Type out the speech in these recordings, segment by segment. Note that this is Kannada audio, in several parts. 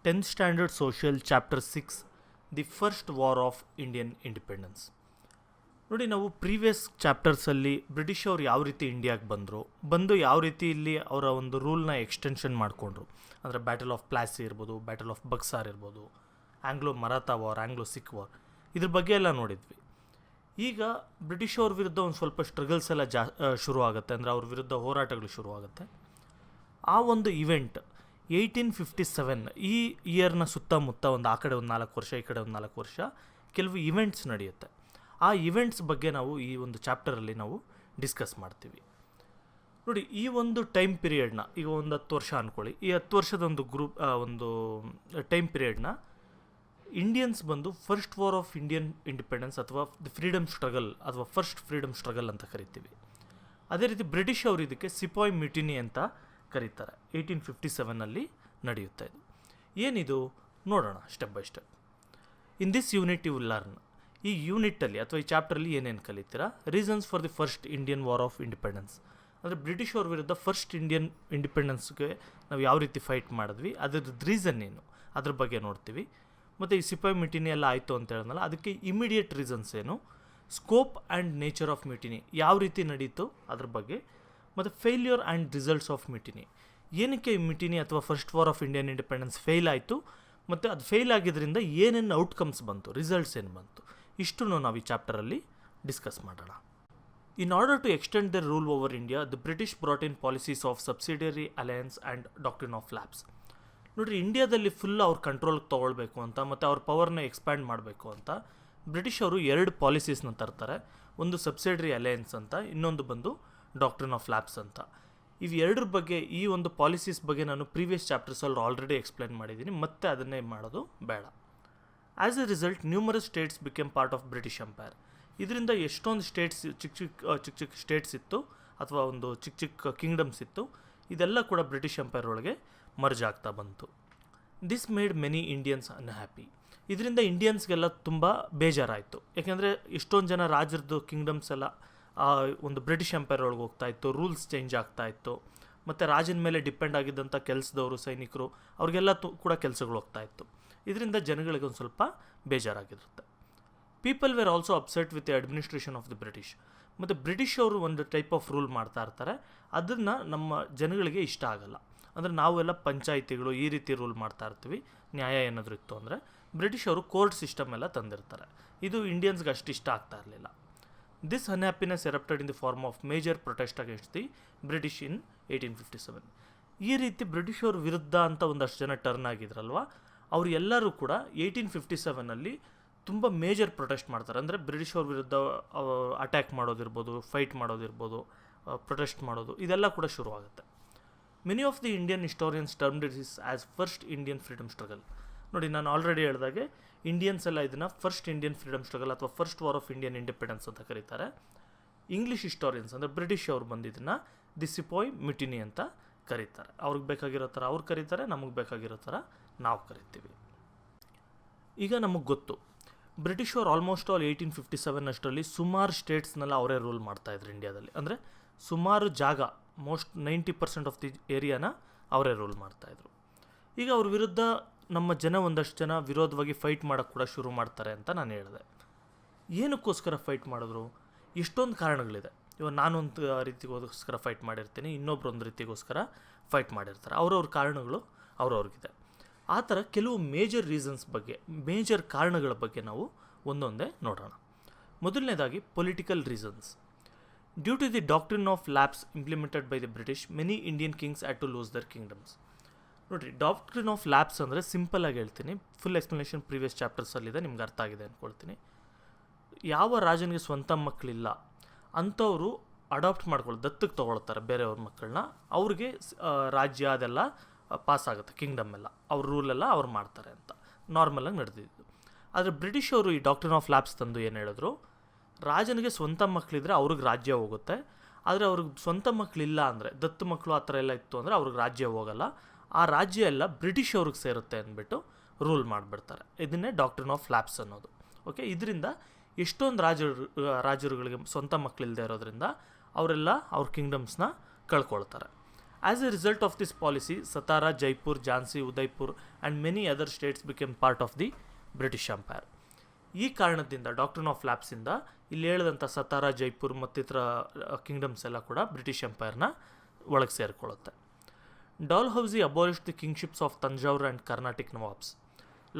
10th Standard Social Chapter 6 the first war of Indian independence. ನೋಡಿ, ನಾವು ಪ್ರೀವಿಯಸ್ ಚಾಪ್ಟರ್ಸಲ್ಲಿ ಬ್ರಿಟಿಷ್ ಅವರು ಯಾವ ರೀತಿ ಇಂಡಿಯಾಗೆ ಬಂದು ಯಾವ ರೀತಿ ಇಲ್ಲಿ ಅವರ ಒಂದು ರೂಲ್ನ ಎಕ್ಸ್ಟೆನ್ಷನ್ ಮಾಡಿಕೊಂಡ್ರು. ಅಂದರೆ ಬ್ಯಾಟಲ್ ಆಫ್ ಪ್ಲಾಸಿ ಇರ್ಬೋದು, ಬ್ಯಾಟಲ್ ಆಫ್ ಬಕ್ಸಾರ್ ಇರ್ಬೋದು, Anglo Maratha war, Anglo Sikh war, ಇದ್ರ ಬಗ್ಗೆ ಎಲ್ಲ ನೋಡಿದ್ವಿ. ಈಗ ಬ್ರಿಟಿಷ್ ಅವ್ರ ವಿರುದ್ಧ ಒಂದು ಸ್ವಲ್ಪ ಸ್ಟ್ರಗಲ್ಸ್ ಎಲ್ಲ ಶುರು ಆಗುತ್ತೆ. ಅಂದರೆ ಅವ್ರ ವಿರುದ್ಧ ಹೋರಾಟಗಳು ಶುರುವಾಗುತ್ತೆ. ಆ ಒಂದು ಇವೆಂಟ್ 1857, ಈ ಇಯರ್ನ ಸುತ್ತಮುತ್ತ ಒಂದು ಆ ಕಡೆ ಒಂದು 4 ವರ್ಷ, ಈ ಕಡೆ ಒಂದು 4 ವರ್ಷ ಕೆಲವು ಇವೆಂಟ್ಸ್ ನಡೆಯುತ್ತೆ. ಆ ಇವೆಂಟ್ಸ್ ಬಗ್ಗೆ ನಾವು ಈ ಒಂದು ಚಾಪ್ಟರಲ್ಲಿ ನಾವು ಡಿಸ್ಕಸ್ ಮಾಡ್ತೀವಿ. ನೋಡಿ, ಈ ಒಂದು ಟೈಮ್ ಪೀರಿಯಡ್ನ ಈಗ ಒಂದು 10 ವರ್ಷ ಅಂದ್ಕೊಳ್ಳಿ. ಈ 10 ವರ್ಷದ ಒಂದು ಟೈಮ್ ಪೀರಿಯಡ್ನ ಇಂಡಿಯನ್ಸ್ ಬಂದು first war of Indian independence ಅಥವಾ ದಿ ಫ್ರೀಡಮ್ ಸ್ಟ್ರಗಲ್ ಅಥವಾ ಫಸ್ಟ್ ಫ್ರೀಡಮ್ ಸ್ಟ್ರಗಲ್ ಅಂತ ಕರಿತೀವಿ. ಅದೇ ರೀತಿ ಬ್ರಿಟಿಷ್ ಅವರು ಇದಕ್ಕೆ ಸಿಪಾಯ್ ಮ್ಯೂಟಿನಿ ಅಂತ ಕರೀತಾರೆ. 1857 ನಡೆಯುತ್ತೆ. ಇದು ಏನಿದು ನೋಡೋಣ step by step. In this unit you will learn. ಈ ಯೂನಿಟಲ್ಲಿ ಅಥವಾ ಈ ಚಾಪ್ಟರಲ್ಲಿ ಏನೇನು ಕಲಿತೀರಾ? Reasons for the first Indian war of independence, ಅಂದರೆ ಬ್ರಿಟಿಷ್ ಅವ್ರ ವಿರುದ್ಧ ಫಸ್ಟ್ ಇಂಡಿಯನ್ ಇಂಡಿಪೆಂಡೆನ್ಸ್ಗೆ ನಾವು ಯಾವ ರೀತಿ ಫೈಟ್ ಮಾಡಿದ್ವಿ, ಅದ್ರದ್ದು ರೀಸನ್ ಏನು, ಅದ್ರ ಬಗ್ಗೆ ನೋಡ್ತೀವಿ. ಮತ್ತು ಈ ಸಿಪಾಯಿ ಮ್ಯೂಟಿನಿ ಎಲ್ಲ ಆಯಿತು ಅಂತ ಹೇಳಿದ್ನಲ್ಲ, ಅದಕ್ಕೆ ಇಮಿಡಿಯೇಟ್ ರೀಸನ್ಸ್ ಏನು, scope and nature of mutiny ಯಾವ ರೀತಿ ನಡೀತು ಅದ್ರ ಬಗ್ಗೆ, ಮತ್ತು failure and results of mutiny, ಏನಕ್ಕೆ ಮ್ಯೂಟಿನಿ ಅಥವಾ first war of Indian independence fail ಆಯಿತು, ಮತ್ತು ಅದು ಫೇಲ್ ಆಗಿದ್ದರಿಂದ ಏನೇನು ಔಟ್ಕಮ್ಸ್ ಬಂತು, ರಿಸಲ್ಟ್ಸ್ ಏನು ಬಂತು, ಇಷ್ಟನ್ನು ನಾವು ಈ ಚಾಪ್ಟರಲ್ಲಿ ಡಿಸ್ಕಸ್ ಮಾಡೋಣ. In order to extend the rule over India, the British brought in policies of subsidiary alliance and doctrine of lapse. ನೋಡಿರಿ, ಇಂಡಿಯಾದಲ್ಲಿ ಫುಲ್ ಅವ್ರ ಕಂಟ್ರೋಲ್ಗೆ ತೊಗೊಳ್ಬೇಕು ಅಂತ ಮತ್ತು ಅವ್ರ ಪವರ್ನ ಎಕ್ಸ್ಪ್ಯಾಂಡ್ ಮಾಡಬೇಕು ಅಂತ ಬ್ರಿಟಿಷ್ ಅವರು 2 ಪಾಲಿಸೀಸ್ನ ತರ್ತಾರೆ. ಒಂದು ಸಬ್ಸಿಡರಿ ಅಲಯನ್ಸ್ ಅಂತ, ಇನ್ನೊಂದು ಬಂದು ಡಾಕ್ಟ್ರಿನ್ ಆಫ್ ಲ್ಯಾಬ್ಸ್ ಅಂತ. ಇವು 2 ಬಗ್ಗೆ, ಈ ಒಂದು ಪಾಲಿಸೀಸ್ ಬಗ್ಗೆ ನಾನು ಪ್ರೀವಿಯಸ್ ಚಾಪ್ಟರ್ಸಲ್ಲಿ ಆಲ್ರೆಡಿ ಎಕ್ಸ್ಪ್ಲೇನ್ ಮಾಡಿದ್ದೀನಿ, ಮತ್ತೆ ಅದನ್ನೇ ಮಾಡೋದು ಬೇಡ. As a result numerous States became part of British empire. ಇದರಿಂದ ಎಷ್ಟೊಂದು ಸ್ಟೇಟ್ಸ್ ಚಿಕ್ಕ ಸ್ಟೇಟ್ಸ್ ಇತ್ತು ಅಥವಾ ಒಂದು ಚಿಕ್ಕ ಕಿಂಗ್ಡಮ್ಸ್ ಇತ್ತು, ಇದೆಲ್ಲ ಕೂಡ ಬ್ರಿಟಿಷ್ ಎಂಪೈರ್ ಒಳಗೆ ಮರ್ಜ್ ಆಗ್ತಾ ಬಂತು. This made many Indians unhappy. ಇದರಿಂದ ಇಂಡಿಯನ್ಸ್ಗೆಲ್ಲ ತುಂಬ ಬೇಜಾರಾಯಿತು. ಯಾಕೆಂದರೆ ಎಷ್ಟೊಂದು ಜನ ರಾಜರದ್ದು ಕಿಂಗ್ಡಮ್ಸ್ ಎಲ್ಲ ಒಂದು ಬ್ರಿಟಿಷ್ ಎಂಪೈರ್ ಒಳಗೆ ಹೋಗ್ತಾ ಇತ್ತು, ರೂಲ್ಸ್ ಚೇಂಜ್ ಆಗ್ತಾ ಇತ್ತು, ಮತ್ತು ರಾಜನ ಮೇಲೆ ಡಿಪೆಂಡ್ ಆಗಿದ್ದಂಥ ಕೆಲಸದವರು, ಸೈನಿಕರು, ಅವ್ರಿಗೆಲ್ಲ ಕೂಡ ಕೆಲಸಗಳು ಹೋಗ್ತಾ ಇತ್ತು. ಇದರಿಂದ ಜನಗಳಿಗೆ ಒಂದು ಸ್ವಲ್ಪ ಬೇಜಾರಾಗಿರುತ್ತೆ. People were also upset with the administration of the British. ಮತ್ತು ಬ್ರಿಟಿಷ್ ಅವರು ಒಂದು ಟೈಪ್ ಆಫ್ ರೂಲ್ ಮಾಡ್ತಾ ಇರ್ತಾರೆ, ಅದನ್ನು ನಮ್ಮ ಜನಗಳಿಗೆ ಇಷ್ಟ ಆಗಲ್ಲ. ಅಂದರೆ ನಾವೆಲ್ಲ ಪಂಚಾಯಿತಿಗಳು ಈ ರೀತಿ ರೂಲ್ ಮಾಡ್ತಾ ಇರ್ತೀವಿ, ನ್ಯಾಯ ಏನಾದರೂ ಇತ್ತು ಅಂದರೆ. ಬ್ರಿಟಿಷ್ ಅವರು ಕೋರ್ಟ್ ಸಿಸ್ಟಮ್ ಎಲ್ಲ ತಂದಿರ್ತಾರೆ, ಇದು ಇಂಡಿಯನ್ಸ್ಗೆ ಅಷ್ಟು ಇಷ್ಟ ಆಗ್ತಾ ಇರಲಿಲ್ಲ. This unhappiness erupted in the form of major protest against the British in 1857. ಈ ರೀತಿ ಬ್ರಿಟಿಷ್ ಅವ್ರ ವಿರುದ್ಧ ಅಂತ ಒಂದಷ್ಟು ಜನ ಟರ್ನ್ ಆಗಿದ್ರಲ್ವ, ಅವರು ಎಲ್ಲರೂ ಕೂಡ 1857 ತುಂಬ ಮೇಜರ್ ಪ್ರೊಟೆಸ್ಟ್ ಮಾಡ್ತಾರೆ. ಅಂದರೆ ಬ್ರಿಟಿಷ್ ಅವ್ರ ವಿರುದ್ಧ ಅಟ್ಯಾಕ್ ಮಾಡೋದಿರ್ಬೋದು, ಫೈಟ್ ಮಾಡೋದಿರ್ಬೋದು, ಪ್ರೊಟೆಸ್ಟ್ ಮಾಡೋದು, ಇದೆಲ್ಲ ಕೂಡ ಶುರುವಾಗುತ್ತೆ. Many of the Indian historians termed this as first Indian freedom struggle. ನೋಡಿ, ನಾನು ಆಲ್ರೆಡಿ ಹೇಳಿದಾಗೆ ಇಂಡಿಯನ್ಸ್ ಎಲ್ಲ ಇದನ್ನು ಫಸ್ಟ್ ಇಂಡಿಯನ್ ಫ್ರೀಡಮ್ ಸ್ಟ್ರಗಲ್ ಅಥವಾ first war of Indian independence ಅಂತ ಕರೀತಾರೆ. ಇಂಗ್ಲೀಷ್ ಹಿಸ್ಟೋರಿಯನ್ಸ್ ಅಂದರೆ ಬ್ರಿಟಿಷ್ ಅವರು ಬಂದಿದ್ದನ್ನು ದಿ ಸಿಪಾಯ್ ಮ್ಯೂಟಿನಿ ಅಂತ ಕರೀತಾರೆ. ಅವ್ರಿಗೆ ಬೇಕಾಗಿರೋ ಥರ ಅವ್ರು ಕರೀತಾರೆ, ನಮಗೆ ಬೇಕಾಗಿರೋ ಥರ ನಾವು ಕರಿತೀವಿ. ಈಗ ನಮಗೆ ಗೊತ್ತು, ಬ್ರಿಟಿಷ್ ಅವರು ಆಲ್ಮೋಸ್ಟ್ ಆಲ್ 1857 ಅಷ್ಟರಲ್ಲಿ ಸುಮಾರು ಸ್ಟೇಟ್ಸ್ನೆಲ್ಲ ಅವರೇ ರೂಲ್ ಮಾಡ್ತಾಯಿದ್ರು ಇಂಡಿಯಾದಲ್ಲಿ. ಅಂದರೆ ಸುಮಾರು ಜಾಗ, ಮೋಸ್ಟ್ 90% ಆಫ್ ದಿ ಏರಿಯಾನ ಅವರೇ ರೂಲ್ ಮಾಡ್ತಾಯಿದ್ರು. ಈಗ ಅವ್ರ ವಿರುದ್ಧ ನಮ್ಮ ಒಂದಷ್ಟು ಜನ ವಿರೋಧವಾಗಿ ಫೈಟ್ ಮಾಡೋಕ್ಕೆ ಕೂಡ ಶುರು ಮಾಡ್ತಾರೆ ಅಂತ ನಾನು ಹೇಳಿದೆ. ಏನಕ್ಕೋಸ್ಕರ ಫೈಟ್ ಮಾಡಿದ್ರು? ಎಷ್ಟೊಂದು ಕಾರಣಗಳಿದೆ. ಇವಾಗ ನಾನೊಂದು ರೀತಿಗೋಸ್ಕರ ಫೈಟ್ ಮಾಡಿರ್ತೀನಿ, ಇನ್ನೊಬ್ರು ಒಂದು ರೀತಿಗೋಸ್ಕರ ಫೈಟ್ ಮಾಡಿರ್ತಾರೆ. ಅವ್ರವ್ರ ಕಾರಣಗಳು ಅವ್ರವ್ರಿಗಿದೆ. ಆ ಥರ ಕೆಲವು ಮೇಜರ್ ರೀಸನ್ಸ್ ಬಗ್ಗೆ, ಮೇಜರ್ ಕಾರಣಗಳ ಬಗ್ಗೆ ನಾವು ಒಂದೊಂದೇ ನೋಡೋಣ. ಮೊದಲನೇದಾಗಿ political reasons. Due to the doctrine of lapse implemented by the British, many Indian kings had to lose their kingdoms. ನೋಡಿರಿ, ಡಾಕ್ಟ್ರಿನ್ ಆಫ್ ಲ್ಯಾಬ್ಸ್ ಅಂದರೆ ಸಿಂಪಲ್ಲಾಗಿ ಹೇಳ್ತೀನಿ, ಫುಲ್ ಎಕ್ಸ್ಪ್ಲನೇಷನ್ ಪ್ರೀವಿಯಸ್ ಚಾಪ್ಟರ್ಸಲ್ಲಿದೆ, ನಿಮ್ಗೆ ಅರ್ಥ ಆಗಿದೆ ಅಂದ್ಕೊಳ್ತೀನಿ. ಯಾವ ರಾಜನಿಗೆ ಸ್ವಂತ ಮಕ್ಕಳಿಲ್ಲ ಅಂಥವರು ಅಡಾಪ್ಟ್ ಮಾಡ್ಕೊಳ್ಳಿ, ದತ್ತಕ್ಕೆ ತೊಗೊಳ್ತಾರೆ ಬೇರೆಯವ್ರ ಮಕ್ಕಳನ್ನ, ಅವ್ರಿಗೆ ರಾಜ್ಯ ಅದೆಲ್ಲ ಪಾಸ್ ಆಗುತ್ತೆ, ಕಿಂಗ್ಡಮ್ ಎಲ್ಲ ಅವ್ರ ರೂಲೆಲ್ಲ ಅವ್ರು ಮಾಡ್ತಾರೆ ಅಂತ ನಾರ್ಮಲಾಗಿ ನಡೆದಿದ್ದು. ಆದರೆ ಬ್ರಿಟಿಷ್ ಅವರು ಈ ಡಾಕ್ಟ್ರಿನ್ ಆಫ್ ಲ್ಯಾಬ್ಸ್ ತಂದು ಏನು ಹೇಳಿದ್ರು, ರಾಜನಿಗೆ ಸ್ವಂತ ಮಕ್ಕಳಿದ್ರೆ ಅವ್ರಿಗೆ ರಾಜ್ಯ ಹೋಗುತ್ತೆ, ಆದರೆ ಅವ್ರಿಗೆ ಸ್ವಂತ ಮಕ್ಕಳಿಲ್ಲ ಅಂದರೆ, ದತ್ತು ಮಕ್ಕಳು ಆ ಥರ ಎಲ್ಲ ಇತ್ತು ಅಂದರೆ ಅವ್ರಿಗೆ ರಾಜ್ಯ ಹೋಗಲ್ಲ, ಆ ರಾಜ್ಯ ಎಲ್ಲ ಬ್ರಿಟಿಷ್ ಅವ್ರಿಗೆ ಸೇರುತ್ತೆ ಅಂದ್ಬಿಟ್ಟು ರೂಲ್ ಮಾಡಿಬಿಡ್ತಾರೆ. ಇದನ್ನೇ ಡಾಕ್ಟ್ರಿನ್ ಆಫ್ ಲ್ಯಾಬ್ಸ್ ಅನ್ನೋದು. ಓಕೆ, ಇದರಿಂದ ಎಷ್ಟೊಂದು ರಾಜರುಗಳಿಗೆ ಸ್ವಂತ ಮಕ್ಕಳಿಲ್ಲದೆ ಇರೋದ್ರಿಂದ ಅವರೆಲ್ಲ ಅವ್ರ ಕಿಂಗ್ಡಮ್ಸ್ನ ಕಳ್ಕೊಳ್ತಾರೆ. As a result of this policy, Satara, Jaipur, Jhansi, Udaipur and many other states became part of the British Empire. ಈ ಕಾರಣದಿಂದ ಡಾಕ್ಟ್ರಿನ್ ಆಫ್ ಲ್ಯಾಪ್ಸಿಂದ ಇಲ್ಲಿ ಹೇಳಿದಂಥ ಸತಾರಾ, ಜೈಪುರ್ ಮತ್ತಿತರ ಕಿಂಗ್ಡಮ್ಸ್ ಎಲ್ಲ ಕೂಡ ಬ್ರಿಟಿಷ್ ಎಂಪೈರ್ನ ಒಳಗೆ ಸೇರಿಕೊಳ್ಳುತ್ತೆ. Dalhousie abolished the kingships of Thanjavur and Carnatic nawabs.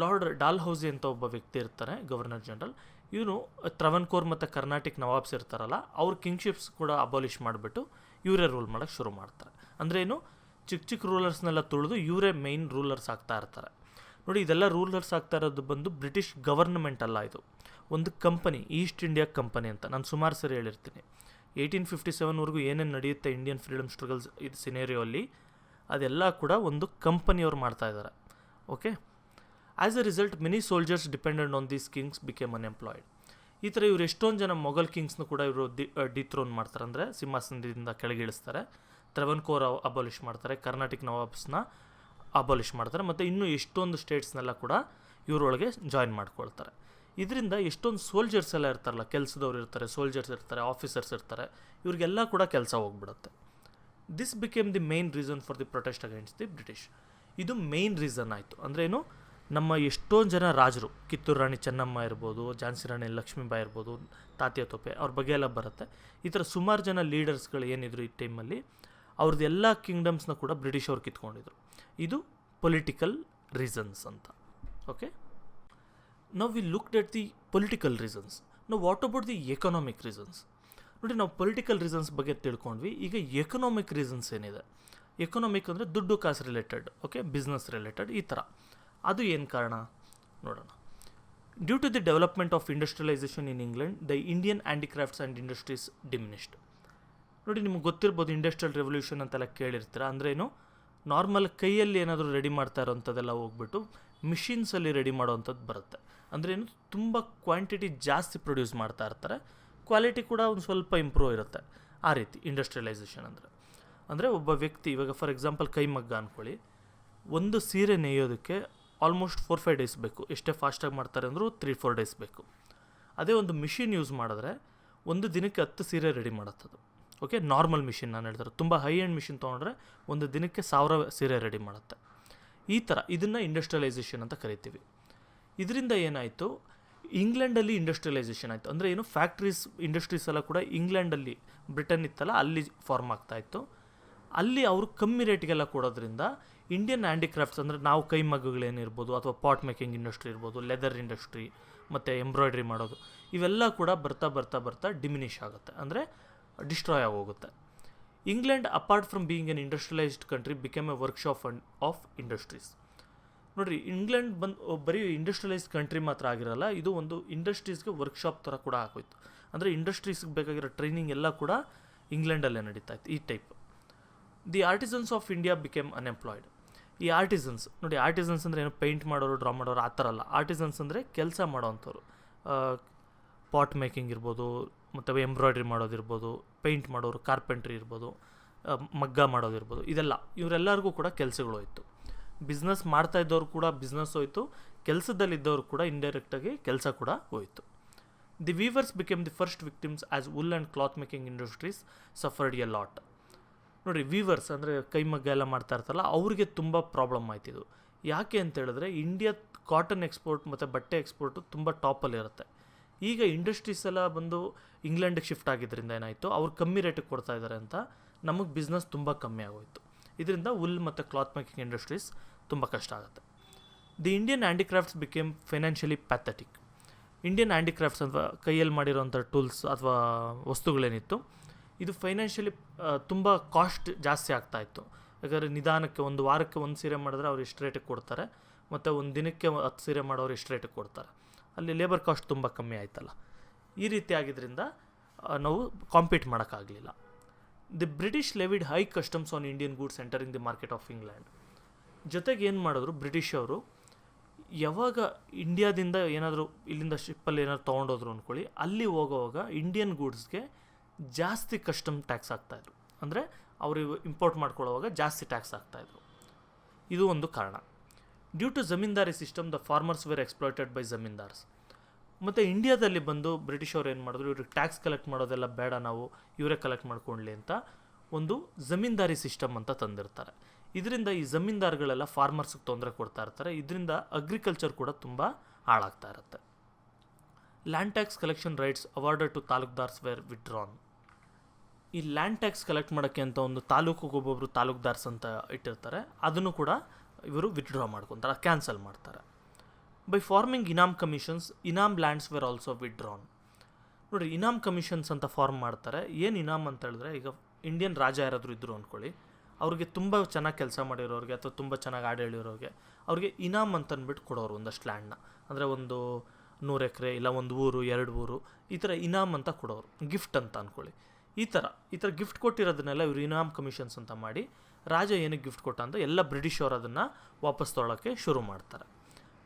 Lord Dalhousie ಅಂತ ಒಬ್ಬ ವ್ಯಕ್ತಿ ಇರ್ತಾರೆ, ಗವರ್ನರ್ ಜನರಲ್. ಇವನು ತ್ರವನ್ಕೋರ್ ಮತ್ತು ಕರ್ನಾಟಿಕ್ ನವಾಬ್ಸ್ ಇರ್ತಾರಲ್ಲ, ಅವ್ರ ಕಿಂಗ್ಶಿಪ್ಸ್ ಕೂಡ ಅಬೋಲಿಷ್ ಮಾಡಿಬಿಟ್ಟು ಇವರೇ ರೂಲ್ ಮಾಡೋಕ್ಕೆ ಶುರು ಮಾಡ್ತಾರೆ. ಅಂದರೆ ಏನು, ಚಿಕ್ಕ ಚಿಕ್ಕ ರೂಲರ್ಸ್ನೆಲ್ಲ ತುಳಿದು ಇವರೇ ಮೇಯ್ನ್ ರೂಲರ್ಸ್ ಆಗ್ತಾ ಇರ್ತಾರೆ. ನೋಡಿ, ಇದೆಲ್ಲ ರೂಲರ್ಸ್ ಆಗ್ತಾ ಇರೋದು ಬಂದು ಬ್ರಿಟಿಷ್ ಗವರ್ನಮೆಂಟ್ ಅಲ್ಲ, ಇದು ಒಂದು ಕಂಪನಿ, ಈಸ್ಟ್ ಇಂಡಿಯಾ ಕಂಪನಿ ಅಂತ ನಾನು ಸುಮಾರು ಸರಿ ಹೇಳಿರ್ತೀನಿ. 1857ವರೆಗೂ ಏನೇನು ನಡೆಯುತ್ತೆ ಇಂಡಿಯನ್ ಫ್ರೀಡಮ್ ಸ್ಟ್ರಗಲ್ಸ್ ಇದು ಸಿನೇರಿಯೋ ಅಲ್ಲಿ, ಅದೆಲ್ಲ ಕೂಡ ಒಂದು ಕಂಪನಿಯವ್ರು ಮಾಡ್ತಾ ಇದ್ದಾರೆ. Okay. As a result many soldiers dependent on these Kings became unemployed. ಈ ಥರ ಇವರು ಎಷ್ಟೊಂದು ಜನ ಮೊಘಲ್ ಕಿಂಗ್ಸ್ನು ಕೂಡ ಇವರು ಡಿಥ್ರೋನ್ ಮಾಡ್ತಾರೆ, ಅಂದರೆ ಸಿಂಹಾಸನದಿಂದ ಕೆಳಗಿಳಿಸ್ತಾರೆ. ತ್ರವನ್ಕೋರ್ ಅಬೋಲಿಷ್ ಮಾಡ್ತಾರೆ, ಕರ್ನಾಟಿಕ್ ನವಾಬ್ಸ್ನ ಅಬೋಲಿಷ್ ಮಾಡ್ತಾರೆ, ಮತ್ತು ಇನ್ನೂ ಎಷ್ಟೊಂದು ಸ್ಟೇಟ್ಸ್ನೆಲ್ಲ ಕೂಡ ಇವರೊಳಗೆ ಜಾಯಿನ್ ಮಾಡ್ಕೊಳ್ತಾರೆ. ಇದರಿಂದ ಎಷ್ಟೊಂದು ಸೋಲ್ಜರ್ಸ್ ಎಲ್ಲ ಇರ್ತಾರಲ್ಲ, ಕೆಲಸದವ್ರು ಇರ್ತಾರೆ, ಸೋಲ್ಜರ್ಸ್ ಇರ್ತಾರೆ, ಆಫೀಸರ್ಸ್ ಇರ್ತಾರೆ, ಇವ್ರಿಗೆಲ್ಲ ಕೂಡ ಕೆಲಸ ಹೋಗ್ಬಿಡುತ್ತೆ. This became the main reason for the protest against the British. ಇದು ಮೇನ್ ರೀಸನ್ ಆಯಿತು. ಅಂದರೆ ಏನು, ನಮ್ಮ ಎಷ್ಟೊಂದು ಜನ ರಾಜರು, ಕಿತ್ತೂರು ರಾಣಿ ಚೆನ್ನಮ್ಮ ಇರ್ಬೋದು, ಝಾನ್ಸಿ ರಾಣಿ ಲಕ್ಷ್ಮೀಬಾಯಿ ಇರ್ಬೋದು, ತಾತ್ಯಾ ತೋಪೆ, ಅವ್ರ ಬಗ್ಗೆ ಎಲ್ಲ ಬರುತ್ತೆ. ಈ ಥರ ಸುಮಾರು ಜನ ಲೀಡರ್ಸ್ಗಳು ಏನಿದ್ರು ಈ ಟೈಮಲ್ಲಿ, ಅವ್ರದ್ದು ಎಲ್ಲ ಕಿಂಗ್ಡಮ್ಸ್ನ ಕೂಡ ಬ್ರಿಟಿಷ್ ಅವ್ರು ಕಿತ್ಕೊಂಡಿದ್ರು. ಇದು ಪೊಲಿಟಿಕಲ್ ರೀಸನ್ಸ್ ಅಂತ. ಓಕೆ. ನಾವು we looked at the political reasons. ನಾವು what about the economic reasons? ನೋಡಿ, ನಾವು ಪೊಲಿಟಿಕಲ್ ರೀಸನ್ಸ್ ಬಗ್ಗೆ ತಿಳ್ಕೊಂಡ್ವಿ. ಈಗ ಎಕನಾಮಿಕ್ ರೀಸನ್ಸ್ ಏನಿದೆ, ಎಕನಾಮಿಕ್ ಅಂದರೆ ದುಡ್ಡು ಕಾಸು ರಿಲೇಟೆಡ್, ಓಕೆ, ಬಿಸ್ನೆಸ್ ರಿಲೇಟೆಡ್, ಈ ಥರ. ಅದು ಏನು ಕಾರಣ ನೋಡೋಣ. Due to the development of industrialisation in England, the Indian handicrafts and industries diminished. ನೋಡಿ, ನಿಮ್ಗೆ ಗೊತ್ತಿರ್ಬೋದು, ಇಂಡಸ್ಟ್ರಿಯಲ್ ರೆವಲ್ಯೂಷನ್ ಅಂತೆಲ್ಲ ಕೇಳಿರ್ತೀರ. ಅಂದ್ರೇನು, ನಾರ್ಮಲ್ ಕೈಯಲ್ಲಿ ಏನಾದರೂ ರೆಡಿ ಮಾಡ್ತಾ ಇರೋವಂಥದ್ದೆಲ್ಲ ಹೋಗ್ಬಿಟ್ಟು ಮಿಷಿನ್ಸಲ್ಲಿ ರೆಡಿ ಮಾಡೋವಂಥದ್ದು ಬರುತ್ತೆ. ಅಂದ್ರೇನು, ತುಂಬ ಕ್ವಾಂಟಿಟಿ ಜಾಸ್ತಿ ಪ್ರೊಡ್ಯೂಸ್ ಮಾಡ್ತಾ ಇರ್ತಾರೆ, ಕ್ವಾಲಿಟಿ ಕೂಡ ಒಂದು ಸ್ವಲ್ಪ ಇಂಪ್ರೂವ್ ಇರುತ್ತೆ. ಆ ರೀತಿ ಇಂಡಸ್ಟ್ರಿಯಲೈಸೇಷನ್ ಅಂದರೆ ಒಬ್ಬ ವ್ಯಕ್ತಿ, ಇವಾಗ ಫಾರ್ ಎಕ್ಸಾಂಪಲ್ ಕೈಮಗ್ಗ ಅಂದ್ಕೊಳ್ಳಿ, ಒಂದು ಸೀರೆ ನೇಯೋದಕ್ಕೆ ಆಲ್ಮೋಸ್ಟ್ 4-5 ಡೇಸ್ ಬೇಕು. ಎಷ್ಟೇ ಫಾಸ್ಟಾಗಿ ಮಾಡ್ತಾರೆ ಅಂದರೂ 3-4 ಡೇಸ್ ಬೇಕು. ಅದೇ ಒಂದು ಮಿಷಿನ್ ಯೂಸ್ ಮಾಡಿದ್ರೆ ಒಂದು ದಿನಕ್ಕೆ 10 ಸೀರೆ ರೆಡಿ ಮಾಡುತ್ತದು. ಓಕೆ, ನಾರ್ಮಲ್ ಮಿಷಿನ್ ನಾನು ಹೇಳ್ತಾರೆ. ತುಂಬ ಹೈ ಎಂಡ್ ಮಿಷಿನ್ ತೊಗೊಂಡ್ರೆ ಒಂದು ದಿನಕ್ಕೆ 1000 ಸೀರೆ ರೆಡಿ ಮಾಡುತ್ತೆ. ಈ ಥರ ಇದನ್ನು ಇಂಡಸ್ಟ್ರಿಯಲೈಸೇಷನ್ ಅಂತ ಕರಿತೀವಿ. ಇದರಿಂದ ಏನಾಯಿತು, ಇಂಗ್ಲೆಂಡಲ್ಲಿ ಇಂಡಸ್ಟ್ರಿಯಲೈಸೇಷನ್ ಆಯಿತು. ಅಂದರೆ ಏನು, ಫ್ಯಾಕ್ಟ್ರೀಸ್, ಇಂಡಸ್ಟ್ರೀಸ್ ಎಲ್ಲ ಕೂಡ ಇಂಗ್ಲೆಂಡಲ್ಲಿ, ಬ್ರಿಟನ್ ಇತ್ತಲ್ಲ ಅಲ್ಲಿ ಫಾರ್ಮ್ ಆಗ್ತಾಯಿತ್ತು. ಅಲ್ಲಿ ಅವರು ಕಮ್ಮಿ ರೇಟಿಗೆಲ್ಲ ಕೊಡೋದ್ರಿಂದ ಇಂಡಿಯನ್ ಹ್ಯಾಂಡಿಕ್ರಾಫ್ಟ್ಸ್, ಅಂದರೆ ನಾವು ಕೈಮಗ್ಗಗಳೇನಿರ್ಬೋದು, ಅಥವಾ ಪಾಟ್ ಮೇಕಿಂಗ್ ಇಂಡಸ್ಟ್ರಿ ಇರ್ಬೋದು, ಲೆದರ್ ಇಂಡಸ್ಟ್ರಿ ಮತ್ತು ಎಂಬ್ರಾಯ್ಡ್ರಿ ಮಾಡೋದು, ಇವೆಲ್ಲ ಕೂಡ ಬರ್ತಾ ಬರ್ತಾ ಬರ್ತಾ ಡಿಮಿನಿಷ್ ಆಗುತ್ತೆ, ಅಂದರೆ ಡಿಸ್ಟ್ರಾಯ್ ಆಗೋಗುತ್ತೆ. England apart from being N industrialised country became A workshop of industries. ನೋಡಿರಿ, ಇಂಗ್ಲೆಂಡ್ ಬರೀ ಇಂಡಸ್ಟ್ರಿಯಲೈಸ್ಡ್ ಕಂಟ್ರಿ ಮಾತ್ರ ಆಗಿರಲ್ಲ, ಇದು ಒಂದು ಇಂಡಸ್ಟ್ರೀಸ್ಗೆ ವರ್ಕ್ಶಾಪ್ ಥರ ಕೂಡ ಆಗೋಯ್ತು. ಅಂದರೆ ಇಂಡಸ್ಟ್ರೀಸ್ಗೆ ಬೇಕಾಗಿರೋ ಟ್ರೈನಿಂಗ್ ಎಲ್ಲ ಕೂಡ ಇಂಗ್ಲೆಂಡಲ್ಲೇ ನಡೀತಾ ಇತ್ತು. ಈ type the artisans of India became unemployed. ಈ ಆರ್ಟಿಸನ್ಸ್ ನೋಡಿ, ಆರ್ಟಿಸನ್ಸ್ ಅಂದರೆ ಏನು, ಪೇಂಟ್ ಮಾಡೋರು, ಡ್ರಾ ಮಾಡೋರು, ಆ ಥರ ಅಲ್ಲ. ಆರ್ಟಿಸನ್ಸ್ ಅಂದರೆ ಕೆಲಸ ಮಾಡೋವಂಥವ್ರು, ಪಾಟ್ ಮೇಕಿಂಗ್ ಇರ್ಬೋದು, ಮತ್ತು ಎಂಬ್ರಾಯ್ಡ್ರಿ ಮಾಡೋದಿರ್ಬೋದು, ಪೇಂಟ್ ಮಾಡೋರು, ಕಾರ್ಪೆಂಟ್ರಿ ಇರ್ಬೋದು, ಮಗ್ಗ ಮಾಡೋದಿರ್ಬೋದು, ಇದೆಲ್ಲ ಇವರೆಲ್ಲರಿಗೂ ಕೂಡ ಕೆಲಸಗಳು ಹೋಯಿತು. ಬಿಸ್ನೆಸ್ ಮಾಡ್ತಾ ಇದ್ದವ್ರು ಕೂಡ ಬಿಸ್ನೆಸ್ ಹೋಯಿತು, ಕೆಲಸದಲ್ಲಿದ್ದವರು ಕೂಡ ಇಂಡೈರೆಕ್ಟಾಗಿ ಕೆಲಸ ಕೂಡ ಹೋಯಿತು. The viewers became the first victims as wool and cloth making industries suffered A lot. ನೋಡಿ, ವೀವರ್ಸ್ ಅಂದರೆ ಕೈಮಗ್ಗ ಎಲ್ಲ ಮಾಡ್ತಾ ಇರ್ತಾರಲ್ಲ, ಅವ್ರಿಗೆ ತುಂಬ ಪ್ರಾಬ್ಲಮ್ ಆಯ್ತಿದ್ದು. ಯಾಕೆ ಅಂತ ಹೇಳಿದ್ರೆ, ಇಂಡಿಯಾ ಕಾಟನ್ ಎಕ್ಸ್ಪೋರ್ಟ್ ಮತ್ತು ಬಟ್ಟೆ ಎಕ್ಸ್ಪೋರ್ಟು ತುಂಬ ಟಾಪಲ್ಲಿರುತ್ತೆ. ಈಗ ಇಂಡಸ್ಟ್ರೀಸ್ ಎಲ್ಲ ಬಂದು ಇಂಗ್ಲೆಂಡಿಗೆ ಶಿಫ್ಟ್ ಆಗಿದ್ದರಿಂದ ಏನಾಯಿತು, ಅವ್ರು ಕಮ್ಮಿ ರೇಟಿಗೆ ಕೊಡ್ತಾ ಇದ್ದಾರೆ ಅಂತ ನಮಗೆ ಬಿಸ್ನೆಸ್ ತುಂಬ ಕಮ್ಮಿ ಆಗೋಯಿತು. ಇದರಿಂದ ವುಲ್ ಮತ್ತು ಕ್ಲಾತ್ ಮೇಕಿಂಗ್ ಇಂಡಸ್ಟ್ರೀಸ್ ತುಂಬ ಕಷ್ಟ ಆಗುತ್ತೆ. The Indian handicrafts became financially pathetic. Indian handicrafts ಅಥವಾ ಕೈಯಲ್ಲಿ ಮಾಡಿರೋಂಥ ಟೂಲ್ಸ್ ಅಥವಾ ವಸ್ತುಗಳೇನಿತ್ತು, ಇದು ಫೈನಾನ್ಷಿಯಲಿ ತುಂಬ ಕಾಸ್ಟ್ ಜಾಸ್ತಿ ಆಗ್ತಾಯಿತ್ತು. ಯಾಕಂದರೆ ನಿಧಾನಕ್ಕೆ ಒಂದು ವಾರಕ್ಕೆ ಒಂದು ಸೀರೆ ಮಾಡಿದ್ರೆ ಅವ್ರು ಎಷ್ಟು ರೇಟಿಗೆ ಕೊಡ್ತಾರೆ, ಮತ್ತು ಒಂದು ದಿನಕ್ಕೆ 10 ಸೀರೆ ಮಾಡೋರು ಎಷ್ಟು ರೇಟಿಗೆ ಕೊಡ್ತಾರೆ. ಅಲ್ಲಿ ಲೇಬರ್ ಕಾಸ್ಟ್ ತುಂಬ ಕಮ್ಮಿ ಆಯ್ತಲ್ಲ. ಈ ರೀತಿ ಆಗಿದ್ದರಿಂದ ನಾವು ಕಾಂಪೀಟ್ ಮಾಡೋಕ್ಕಾಗಲಿಲ್ಲ. The British levied high customs on Indian goods entering the market of England. ಜೊತೆಗೆ ಏನು ಮಾಡಿದ್ರು ಬ್ರಿಟಿಷ್ ಅವರು, ಯಾವಾಗ ಇಂಡಿಯಾದಿಂದ ಏನಾದರೂ ಇಲ್ಲಿಂದ ಶಿಪ್ಪಲ್ಲಿ ಏನಾದ್ರು ತೊಗೊಂಡೋದ್ರು ಅಂದ್ಕೊಳ್ಳಿ, ಅಲ್ಲಿ ಹೋಗೋವಾಗ ಇಂಡಿಯನ್ ಗೂಡ್ಸ್ಗೆ ಜಾಸ್ತಿ ಕಸ್ಟಮ್ ಟ್ಯಾಕ್ಸ್ ಆಗ್ತಾಯಿದ್ರು. ಅಂದರೆ ಅವರು ಇಂಪೋರ್ಟ್ ಮಾಡ್ಕೊಳ್ಳೋವಾಗ ಜಾಸ್ತಿ ಟ್ಯಾಕ್ಸ್ ಆಗ್ತಾಯಿದ್ರು. ಇದು ಒಂದು ಕಾರಣ. Due to zamindari system the farmers were exploited by zamindars. ಮತ್ತು ಇಂಡಿಯಾದಲ್ಲಿ ಬಂದು ಬ್ರಿಟಿಷ್ ಅವ್ರು ಏನು ಮಾಡಿದ್ರು, ಇವ್ರಿಗೆ ಟ್ಯಾಕ್ಸ್ ಕಲೆಕ್ಟ್ ಮಾಡೋದೆಲ್ಲ ಬೇಡ, ನಾವು ಇವರೇ ಕಲೆಕ್ಟ್ ಮಾಡ್ಕೊಳ್ಳಿ ಅಂತ ಒಂದು ಜಮೀನ್ದಾರಿ ಸಿಸ್ಟಮ್ ಅಂತ ತಂದಿರ್ತಾರೆ. ಇದರಿಂದ ಈ ಜಮೀನ್ದಾರ್ಗಳೆಲ್ಲ ಫಾರ್ಮರ್ಸ್ಗೆ ತೊಂದರೆ ಕೊಡ್ತಾ ಇರ್ತಾರೆ. ಇದರಿಂದ ಅಗ್ರಿಕಲ್ಚರ್ ಕೂಡ ತುಂಬ ಹಾಳಾಗ್ತಾ ಇರುತ್ತೆ. Land tax collection rights awarded to taluqdars were withdrawn. ಈ ಲ್ಯಾಂಡ್ ಟ್ಯಾಕ್ಸ್ ಕಲೆಕ್ಟ್ ಮಾಡೋಕ್ಕೆ ಅಂತ ಒಂದು ತಾಲೂಕಿಗೆ ಒಬ್ಬೊಬ್ಬರು ತಾಲೂಕ್ದಾರ್ಸ್ ಅಂತ ಇಟ್ಟಿರ್ತಾರೆ, ಅದನ್ನು ಕೂಡ ಇವರು ವಿತ್ಡ್ರಾ ಮಾಡ್ಕೊತಾರೆ, ಕ್ಯಾನ್ಸಲ್ ಮಾಡ್ತಾರೆ. By forming Inam commissions, Inam lands were also withdrawn. ನೋಡಿ, ಇನಾಮ್ ಕಮಿಷನ್ಸ್ ಅಂತ ಫಾರ್ಮ್ ಮಾಡ್ತಾರೆ. ಏನು ಇನಾಮ್ ಅಂತ ಹೇಳಿದ್ರೆ, ಈಗ ಇಂಡಿಯನ್ ರಾಜ ಯಾರಾದರೂ ಇದ್ದರು ಅಂದ್ಕೊಳ್ಳಿ, ಅವ್ರಿಗೆ ತುಂಬ ಚೆನ್ನಾಗಿ ಕೆಲಸ ಮಾಡಿರೋರಿಗೆ ಅಥವಾ ತುಂಬ ಚೆನ್ನಾಗಿ ಆಡ ಹೇಳಿರೋರಿಗೆ ಅವ್ರಿಗೆ ಇನಾಮ್ ಅಂತ ಅಂದ್ಬಿಟ್ಟು ಕೊಡೋರು ಒಂದಷ್ಟು ಲ್ಯಾಂಡ್ನ. ಅಂದರೆ ಒಂದು 100 ಎಕರೆ ಇಲ್ಲ ಒಂದು ಊರು 2 ಊರು ಈ ಥರ ಇನಾಮ್ ಅಂತ ಕೊಡೋರು, ಗಿಫ್ಟ್ ಅಂತ ಅಂದ್ಕೊಳ್ಳಿ. ಈ ಥರ ಗಿಫ್ಟ್ ಕೊಟ್ಟಿರೋದನ್ನೆಲ್ಲ ಇವರು ಇನಾಮ್ ಕಮಿಷನ್ಸ್ ಅಂತ ಮಾಡಿ, ರಾಜ ಏನಕ್ಕೆ ಗಿಫ್ಟ್ ಕೊಟ್ಟ ಅಂತ ಎಲ್ಲ ಬ್ರಿಟಿಷ್ ಅವರು ಅದನ್ನು ವಾಪಸ್ ತೊಗೊಳಕ್ಕೆ ಶುರು ಮಾಡ್ತಾರೆ.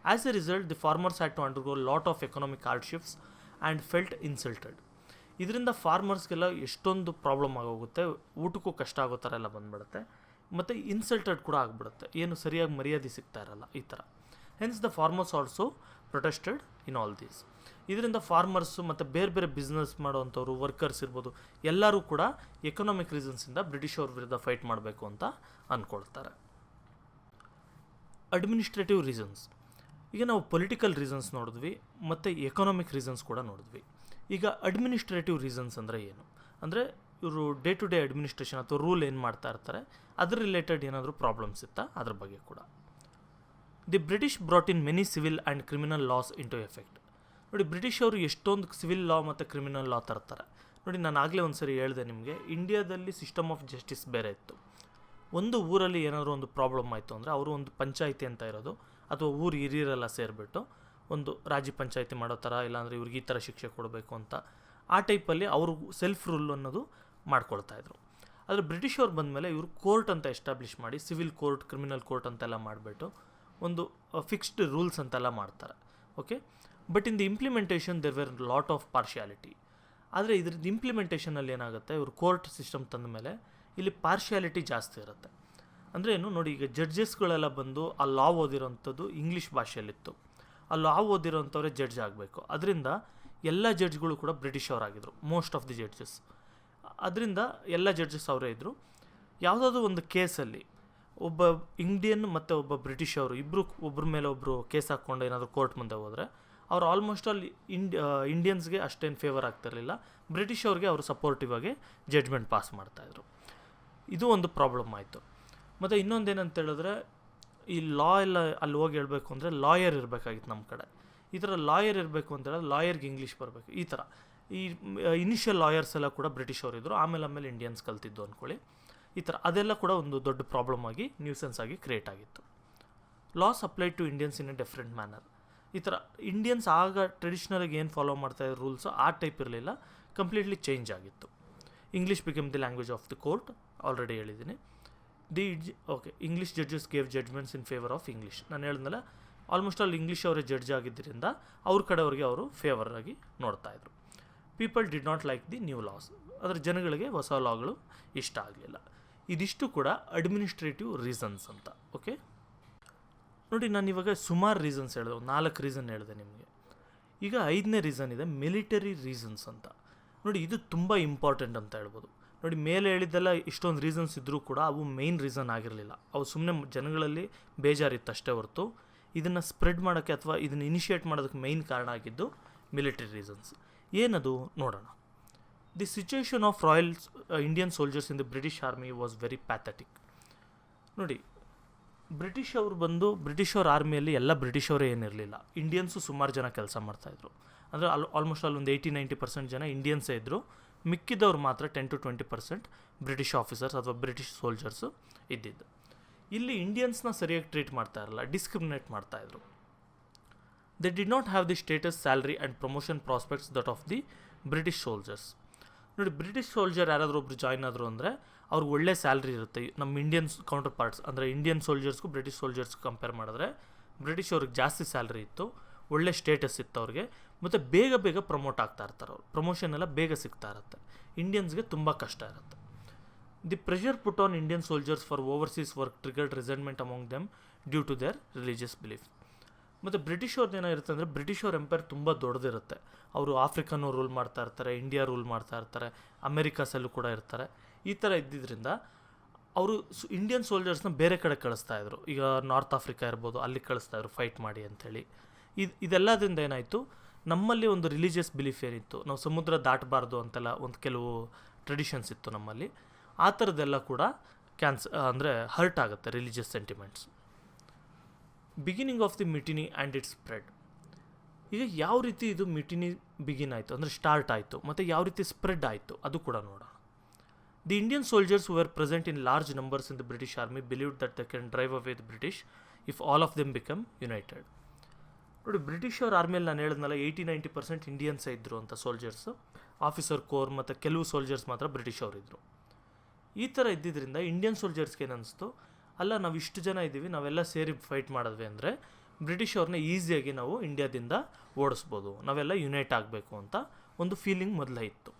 As a result the farmers had to undergo lot of economic hardships and felt insulted. ಇದರಿಂದ ಫಾರ್ಮರ್ಸ್ಗೆಲ್ಲ ಎಷ್ಟೊಂದು ಪ್ರಾಬ್ಲಮ್ ಆಗೋಗುತ್ತೆ, ಊಟಕ್ಕೂ ಕಷ್ಟ ಆಗೋ ಥರ ಎಲ್ಲ ಬಂದುಬಿಡುತ್ತೆ, ಮತ್ತು ಇನ್ಸಲ್ಟೆಡ್ ಕೂಡ ಆಗಿಬಿಡುತ್ತೆ, ಏನು ಸರಿಯಾಗಿ ಮರ್ಯಾದೆ ಸಿಗ್ತಾ ಇರಲ್ಲ ಈ ಥರ. Hence the farmers also protested in all these. ಇದರಿಂದ ಫಾರ್ಮರ್ಸು ಮತ್ತು ಬೇರೆ ಬೇರೆ ಬಿಸ್ನೆಸ್ ಮಾಡೋವಂಥವ್ರು, ವರ್ಕರ್ಸ್ ಇರ್ಬೋದು, ಎಲ್ಲರೂ ಕೂಡ ಎಕನಾಮಿಕ್ ರೀಸನ್ಸಿಂದ ಬ್ರಿಟಿಷ್ ಅವ್ರ ವಿರುದ್ಧ ಫೈಟ್ ಮಾಡಬೇಕು ಅಂತ ಅಂದ್ಕೊಳ್ತಾರೆ. Administrative reasons. ಈಗ ನಾವು ಪೊಲಿಟಿಕಲ್ ರೀಸನ್ಸ್ ನೋಡಿದ್ವಿ ಮತ್ತು ಎಕನಾಮಿಕ್ ರೀಸನ್ಸ್ ಕೂಡ ನೋಡಿದ್ವಿ. ಈಗ ಅಡ್ಮಿನಿಸ್ಟ್ರೇಟಿವ್ ರೀಸನ್ಸ್ ಅಂದರೆ ಏನು ಅಂದರೆ, ಇವರು ಡೇ ಟು ಡೇ ಅಡ್ಮಿನಿಸ್ಟ್ರೇಷನ್ ಅಥವಾ ರೂಲ್ ಏನು ಮಾಡ್ತಾ ಇರ್ತಾರೆ, ಅದ್ರ ರಿಲೇಟೆಡ್ ಏನಾದರೂ ಪ್ರಾಬ್ಲಮ್ಸ್ ಇತ್ತಾ ಅದ್ರ ಬಗ್ಗೆ ಕೂಡ. The British brought in many civil and criminal laws into effect. ನೋಡಿ, ಬ್ರಿಟಿಷ್ ಅವರು ಎಷ್ಟೊಂದು ಸಿವಿಲ್ ಲಾ ಮತ್ತು ಕ್ರಿಮಿನಲ್ ಲಾ ತರ್ತಾರೆ. ನೋಡಿ, ನಾನು ಆಗಲೇ ಒಂದು ಸರಿ ಹೇಳಿದೆ ನಿಮಗೆ, ಇಂಡಿಯಾದಲ್ಲಿ ಸಿಸ್ಟಮ್ ಆಫ್ ಜಸ್ಟಿಸ್ ಬೇರೆ ಇತ್ತು. ಒಂದು ಊರಲ್ಲಿ ಏನಾದರೂ ಒಂದು ಪ್ರಾಬ್ಲಮ್ ಆಯಿತು ಅಂದರೆ ಅವರು ಒಂದು ಪಂಚಾಯಿತಿ ಅಂತ ಇರೋದು, ಅಥವಾ ಊರು ಹಿರಿಯರೆಲ್ಲ ಸೇರಿಬಿಟ್ಟು ಒಂದು ರಾಜ್ಯ ಪಂಚಾಯಿತಿ ಮಾಡೋ ಥರ, ಇಲ್ಲಾಂದರೆ ಇವ್ರಿಗೆ ಈ ಥರ ಶಿಕ್ಷೆ ಕೊಡಬೇಕು ಅಂತ ಆ ಟೈಪಲ್ಲಿ ಅವರು ಸೆಲ್ಫ್ ರೂಲ್ ಅನ್ನೋದು ಮಾಡ್ಕೊಳ್ತಾಯಿದ್ರು. ಆದರೆ ಬ್ರಿಟಿಷ್ ಅವ್ರು ಬಂದಮೇಲೆ ಇವರು ಕೋರ್ಟ್ ಅಂತ ಎಸ್ಟಾಬ್ಲಿಷ್ ಮಾಡಿ, ಸಿವಿಲ್ ಕೋರ್ಟ್, ಕ್ರಿಮಿನಲ್ ಕೋರ್ಟ್ ಅಂತೆಲ್ಲ ಮಾಡಿಬಿಟ್ಟು ಒಂದು ಫಿಕ್ಸ್ಡ್ ರೂಲ್ಸ್ ಅಂತೆಲ್ಲ ಮಾಡ್ತಾರೆ. Okay, but in the implementation there were lot of partiality. ಆದರೆ ಇದ್ರದ್ದು ಇಂಪ್ಲಿಮೆಂಟೇಷನಲ್ಲಿ ಏನಾಗುತ್ತೆ, ಇವರು ಕೋರ್ಟ್ ಸಿಸ್ಟಮ್ ತಂದ ಮೇಲೆ ಇಲ್ಲಿ ಪಾರ್ಶಿಯಾಲಿಟಿ ಜಾಸ್ತಿ ಇರುತ್ತೆ. ಅಂದರೆ ಏನು ನೋಡಿ, ಈಗ ಜಡ್ಜಸ್ಗಳೆಲ್ಲ ಬಂದು ಆ ಲಾ ಓದಿರೋಂಥದ್ದು ಇಂಗ್ಲೀಷ್ ಭಾಷೆಯಲ್ಲಿತ್ತು, ಆ ಲಾ ಓದಿರೋಂಥವ್ರೆ ಜಡ್ಜ್ ಆಗಬೇಕು. ಅದರಿಂದ ಎಲ್ಲ ಜಡ್ಜ್ಗಳು ಕೂಡ ಬ್ರಿಟಿಷ್ ಅವರಾಗಿದ್ದರು, ಮೋಸ್ಟ್ ಆಫ್ ದಿ ಜಡ್ಜಸ್. ಅದರಿಂದ ಎಲ್ಲ ಜಡ್ಜಸ್ ಅವರೇ ಇದ್ದರು. ಯಾವುದಾದ್ರೂ ಒಂದು ಕೇಸಲ್ಲಿ ಒಬ್ಬ ಇಂಡಿಯನ್ ಮತ್ತು ಒಬ್ಬ ಬ್ರಿಟಿಷ್ ಅವರು ಇಬ್ಬರು ಒಬ್ಬರ ಮೇಲೆ ಒಬ್ಬರು ಕೇಸ್ ಹಾಕ್ಕೊಂಡು ಏನಾದರೂ ಕೋರ್ಟ್ ಮುಂದೆ ಹೋದರೆ, ಅವ್ರು ಆಲ್ಮೋಸ್ಟ್ ಅಲ್ಲಿ ಇಂಡಿಯನ್ಸ್ಗೆ ಅಷ್ಟೇನು ಫೇವರ್ ಆಗ್ತಿರಲಿಲ್ಲ, ಬ್ರಿಟಿಷ್ ಅವ್ರಿಗೆ ಅವರು ಸಪೋರ್ಟಿವ್ ಆಗಿ ಜಡ್ಜ್ಮೆಂಟ್ ಪಾಸ್ ಮಾಡ್ತಾಯಿದ್ರು. ಇದು ಒಂದು ಪ್ರಾಬ್ಲಮ್ ಆಯಿತು. ಮತ್ತು ಇನ್ನೊಂದೇನಂತ ಹೇಳಿದ್ರೆ, ಈ ಲಾ ಎಲ್ಲ ಅಲ್ಲಿ ಹೋಗಿ ಹೇಳಬೇಕು ಅಂದರೆ ಲಾಯರ್ ಇರಬೇಕಾಗಿತ್ತು ನಮ್ಮ ಕಡೆ. ಈ ಥರ ಲಾಯರ್ ಇರಬೇಕು ಅಂತ ಹೇಳಿದ್ರೆ ಲಾಯರ್ಗೆ ಇಂಗ್ಲೀಷ್ ಬರಬೇಕು. ಈ ಥರ ಈ ಇನಿಷಿಯಲ್ ಲಾಯರ್ಸ್ ಎಲ್ಲ ಕೂಡ ಬ್ರಿಟಿಷ್ ಅವರಿದ್ದರು, ಆಮೇಲೆ ಇಂಡಿಯನ್ಸ್ ಕಲ್ತಿದ್ದು ಅಂದ್ಕೊಳ್ಳಿ. ಈ ಥರ ಅದೆಲ್ಲ ಕೂಡ ಒಂದು ದೊಡ್ಡ ಪ್ರಾಬ್ಲಮ್ ಆಗಿ, ನ್ಯೂಸೆನ್ಸ್ ಆಗಿ ಕ್ರಿಯೇಟ್ ಆಗಿತ್ತು. Laws applied to Indians in a different manner. ಈ ಥರ ಇಂಡಿಯನ್ಸ್ ಆಗ ಟ್ರೆಡಿಷ್ನಲಾಗಿ ಏನು ಫಾಲೋ ಮಾಡ್ತಾಯಿದ್ರು ರೂಲ್ಸು ಆ ಟೈಪ್ ಇರಲಿಲ್ಲ, ಕಂಪ್ಲೀಟ್ಲಿ ಚೇಂಜ್ ಆಗಿತ್ತು. English become the language of the court, already ಹೇಳಿದ್ದೀನಿ. English judges gave judgments in favour of English. ನಾನು ಹೇಳಿದ್ನಲ್ಲ, ಆಲ್ಮೋಸ್ಟ್ ಅಲ್ಲಿ ಇಂಗ್ಲೀಷ್ ಅವರೇ ಜಡ್ಜ್ ಆಗಿದ್ದರಿಂದ ಅವ್ರ ಕಡೆಯವ್ರಿಗೆ ಅವರು ಫೇವರ್ ಆಗಿ ನೋಡ್ತಾಯಿದ್ರು. People did not like the new laws. ಅದರ ಜನಗಳಿಗೆ ಹೊಸ ಲಾಗಳು ಇಷ್ಟ ಆಗಲಿಲ್ಲ. ಇದಿಷ್ಟು ಕೂಡ ಅಡ್ಮಿನಿಸ್ಟ್ರೇಟಿವ್ ರೀಸನ್ಸ್ ಅಂತ. ಓಕೆ, ನೋಡಿ, ನಾನು ಇವಾಗ ಸುಮಾರು ರೀಸನ್ಸ್ ಹೇಳಿದೆ, 4 ರೀಸನ್ ಹೇಳಿದೆ ನಿಮಗೆ. ಈಗ 5ನೇ ರೀಸನ್ ಇದೆ, ಮಿಲಿಟರಿ ರೀಸನ್ಸ್ ಅಂತ. ನೋಡಿ, ಇದು ತುಂಬ ಇಂಪಾರ್ಟೆಂಟ್ ಅಂತ ಹೇಳ್ಬೋದು. ನೋಡಿ, ಮೇಲೆ ಹೇಳಿದ್ದೆಲ್ಲ ಇಷ್ಟೊಂದು ರೀಸನ್ಸ್ ಇದ್ದರೂ ಕೂಡ ಅವು ಮೇಯ್ನ್ ರೀಸನ್ ಆಗಿರಲಿಲ್ಲ. ಅವು ಸುಮ್ಮನೆ ಜನಗಳಲ್ಲಿ ಬೇಜಾರಿತ್ತು ಅಷ್ಟೇ ಹೊರತು, ಇದನ್ನು ಸ್ಪ್ರೆಡ್ ಮಾಡೋಕ್ಕೆ ಅಥವಾ ಇದನ್ನು ಇನಿಷಿಯೇಟ್ ಮಾಡೋದಕ್ಕೆ ಮೇಯ್ನ್ ಕಾರಣ ಆಗಿದ್ದು ಮಿಲಿಟರಿ ರೀಸನ್ಸ್. ಏನದು ನೋಡೋಣ. The situation of Indian soldiers in the British army was very pathetic. ನೋಡಿ, ಬ್ರಿಟಿಷ್ ಅವರು ಬಂದು ಬ್ರಿಟಿಷ್ ಅವ್ರ ಆರ್ಮಿಯಲ್ಲಿ ಎಲ್ಲ ಬ್ರಿಟಿಷ್ ಅವರೇ ಏನಿರಲಿಲ್ಲ, ಇಂಡಿಯನ್ಸು ಸುಮಾರು ಜನ ಕೆಲಸ ಮಾಡ್ತಾಯಿದ್ರು. ಅಂದರೆ ಆಲ್ಮೋಸ್ಟ್ ಅಲ್ಲೊಂದು 80-90% ಜನ ಇಂಡಿಯನ್ಸೇ ಇದ್ದರು. ಮಿಕ್ಕಿದವ್ರು ಮಾತ್ರ 10-20% ಬ್ರಿಟಿಷ್ ಆಫೀಸರ್ಸ್ ಅಥವಾ ಬ್ರಿಟಿಷ್ ಸೋಲ್ಜರ್ಸು ಇದ್ದಿದ್ದು. ಇಲ್ಲಿ ಇಂಡಿಯನ್ಸ್ನ ಸರಿಯಾಗಿ ಟ್ರೀಟ್ ಮಾಡ್ತಾ ಇರಲ್ಲ, ಡಿಸ್ಕ್ರಿಮಿನೇಟ್ ಮಾಡ್ತಾಯಿದ್ರು. They did not have the status, salary and promotion prospects that of the British soldiers. ನೋಡಿ, ಬ್ರಿಟಿಷ್ ಸೋಲ್ಜರ್ ಯಾರಾದರೂ ಒಬ್ರು ಜಾಯ್ನ್ ಆದರು ಅಂದರೆ ಅವ್ರಿಗೆ ಒಳ್ಳೆ ಸ್ಯಾಲ್ರಿ ಇರುತ್ತೆ. ನಮ್ಮ ಇಂಡಿಯನ್ಸ್ ಕೌಂಟರ್ ಪಾರ್ಟ್ಸ್ ಅಂದರೆ ಇಂಡಿಯನ್ ಸೋಲ್ಜರ್ಸ್ಗೂ ಬ್ರಿಟಿಷ್ ಸೋಲ್ಜರ್ಸ್ಗೂ ಕಂಪೇರ್ ಮಾಡಿದ್ರೆ ಬ್ರಿಟಿಷ್ ಅವ್ರಿಗೆ ಜಾಸ್ತಿ ಸ್ಯಾಲ್ರಿ ಇತ್ತು, ಒಳ್ಳೆ ಸ್ಟೇಟಸ್ ಇತ್ತು ಅವ್ರಿಗೆ, ಮತ್ತು ಬೇಗ ಪ್ರಮೋಟ್ ಆಗ್ತಾ ಇರ್ತಾರೆ. ಅವ್ರು ಪ್ರಮೋಷನ್ ಎಲ್ಲ ಬೇಗ ಸಿಗ್ತಾ ಇರುತ್ತೆ. ಇಂಡಿಯನ್ಸ್ಗೆ ತುಂಬ ಕಷ್ಟ ಇರುತ್ತೆ. The pressure put on Indian soldiers for overseas work triggered resentment among them due to their religious belief. ಮತ್ತು ಬ್ರಿಟಿಷ್ ಅವ್ರದ್ದು ಏನಾಗಿರುತ್ತೆ ಅಂದರೆ, ಬ್ರಿಟಿಷ್ ಅವ್ರ ಎಂಪೈರ್ ತುಂಬ ದೊಡ್ಡದಿರುತ್ತೆ. ಅವರು ಆಫ್ರಿಕನ್ನು ರೂಲ್ ಮಾಡ್ತಾ ಇರ್ತಾರೆ, ಇಂಡಿಯಾ ರೂಲ್ ಮಾಡ್ತಾ ಇರ್ತಾರೆ, ಅಮೆರಿಕಾಸಲ್ಲೂ ಕೂಡ ಇರ್ತಾರೆ. ಈ ಥರ ಇದ್ದಿದ್ದರಿಂದ ಅವರು ಇಂಡಿಯನ್ ಸೋಲ್ಜರ್ಸ್ನ ಬೇರೆ ಕಡೆ ಕಳಿಸ್ತಾಯಿದ್ರು. ಈಗ ನಾರ್ತ್ ಆಫ್ರಿಕಾ ಇರ್ಬೋದು, ಅಲ್ಲಿ ಕಳಿಸ್ತಾಯಿದ್ರು ಫೈಟ್ ಮಾಡಿ ಅಂಥೇಳಿ. ಇದೆಲ್ಲದರಿಂದ ಏನಾಯಿತು, ನಮ್ಮಲ್ಲಿ ಒಂದು ರಿಲಿಜಿಯಸ್ ಬಿಲೀಫ್ ಏನಿತ್ತು, ನಾವು ಸಮುದ್ರ ದಾಟಬಾರ್ದು ಅಂತೆಲ್ಲ ಒಂದು ಕೆಲವು ಟ್ರೆಡಿಷನ್ಸ್ ಇತ್ತು ನಮ್ಮಲ್ಲಿ. ಆ ಥರದ್ದೆಲ್ಲ ಕೂಡ ಅಂದರೆ ಹರ್ಟ್ ಆಗುತ್ತೆ religious sentiments. Beginning of the mutiny and its spread. ಈಗ ಯಾವ ರೀತಿ ಇದು ಮಿಟಿನಿ ಬಿಗಿನ್ ಆಯಿತು, ಅಂದರೆ ಸ್ಟಾರ್ಟ್ ಆಯಿತು, ಮತ್ತು ಯಾವ ರೀತಿ ಸ್ಪ್ರೆಡ್ ಆಯಿತು ಅದು ಕೂಡ ನೋಡೋಣ. The Indian soldiers who var present in large numbers in the British army believed that they can drive away the British if all of them become United. ನೋಡಿ, ಬ್ರಿಟಿಷ್ ಅವ್ರ ಆರ್ಮಿಯಲ್ಲಿ ನಾನು ಹೇಳಿದ್ನಲ್ಲ 80-90% ಇಂಡಿಯನ್ಸೇ ಇದ್ದರು ಅಂತ ಸೋಲ್ಜರ್ಸು. ಆಫೀಸರ್ ಕೋರ್ ಮತ್ತು ಕೆಲವು ಸೋಲ್ಜರ್ಸ್ ಮಾತ್ರ ಬ್ರಿಟಿಷ್ ಅವರಿದ್ದರು. ಈ ಥರ ಇದ್ದಿದ್ದರಿಂದ ಇಂಡಿಯನ್ ಸೋಲ್ಜರ್ಸ್ಗೆ ಏನಿಸ್ತು, ಅಲ್ಲ ನಾವು ಇಷ್ಟು ಜನ ಇದ್ದೀವಿ, ನಾವೆಲ್ಲ ಸೇರಿ ಫೈಟ್ ಮಾಡಿದ್ವಿ ಅಂದರೆ ಬ್ರಿಟಿಷ್ ಅವ್ರನ್ನ ಈಸಿಯಾಗಿ ನಾವು ಇಂಡಿಯಾದಿಂದ ಓಡಿಸ್ಬೋದು, ನಾವೆಲ್ಲ ಯುನೈಟ್ ಆಗಬೇಕು ಅಂತ ಒಂದು ಫೀಲಿಂಗ್ ಮೊದಲೇ ಇತ್ತು.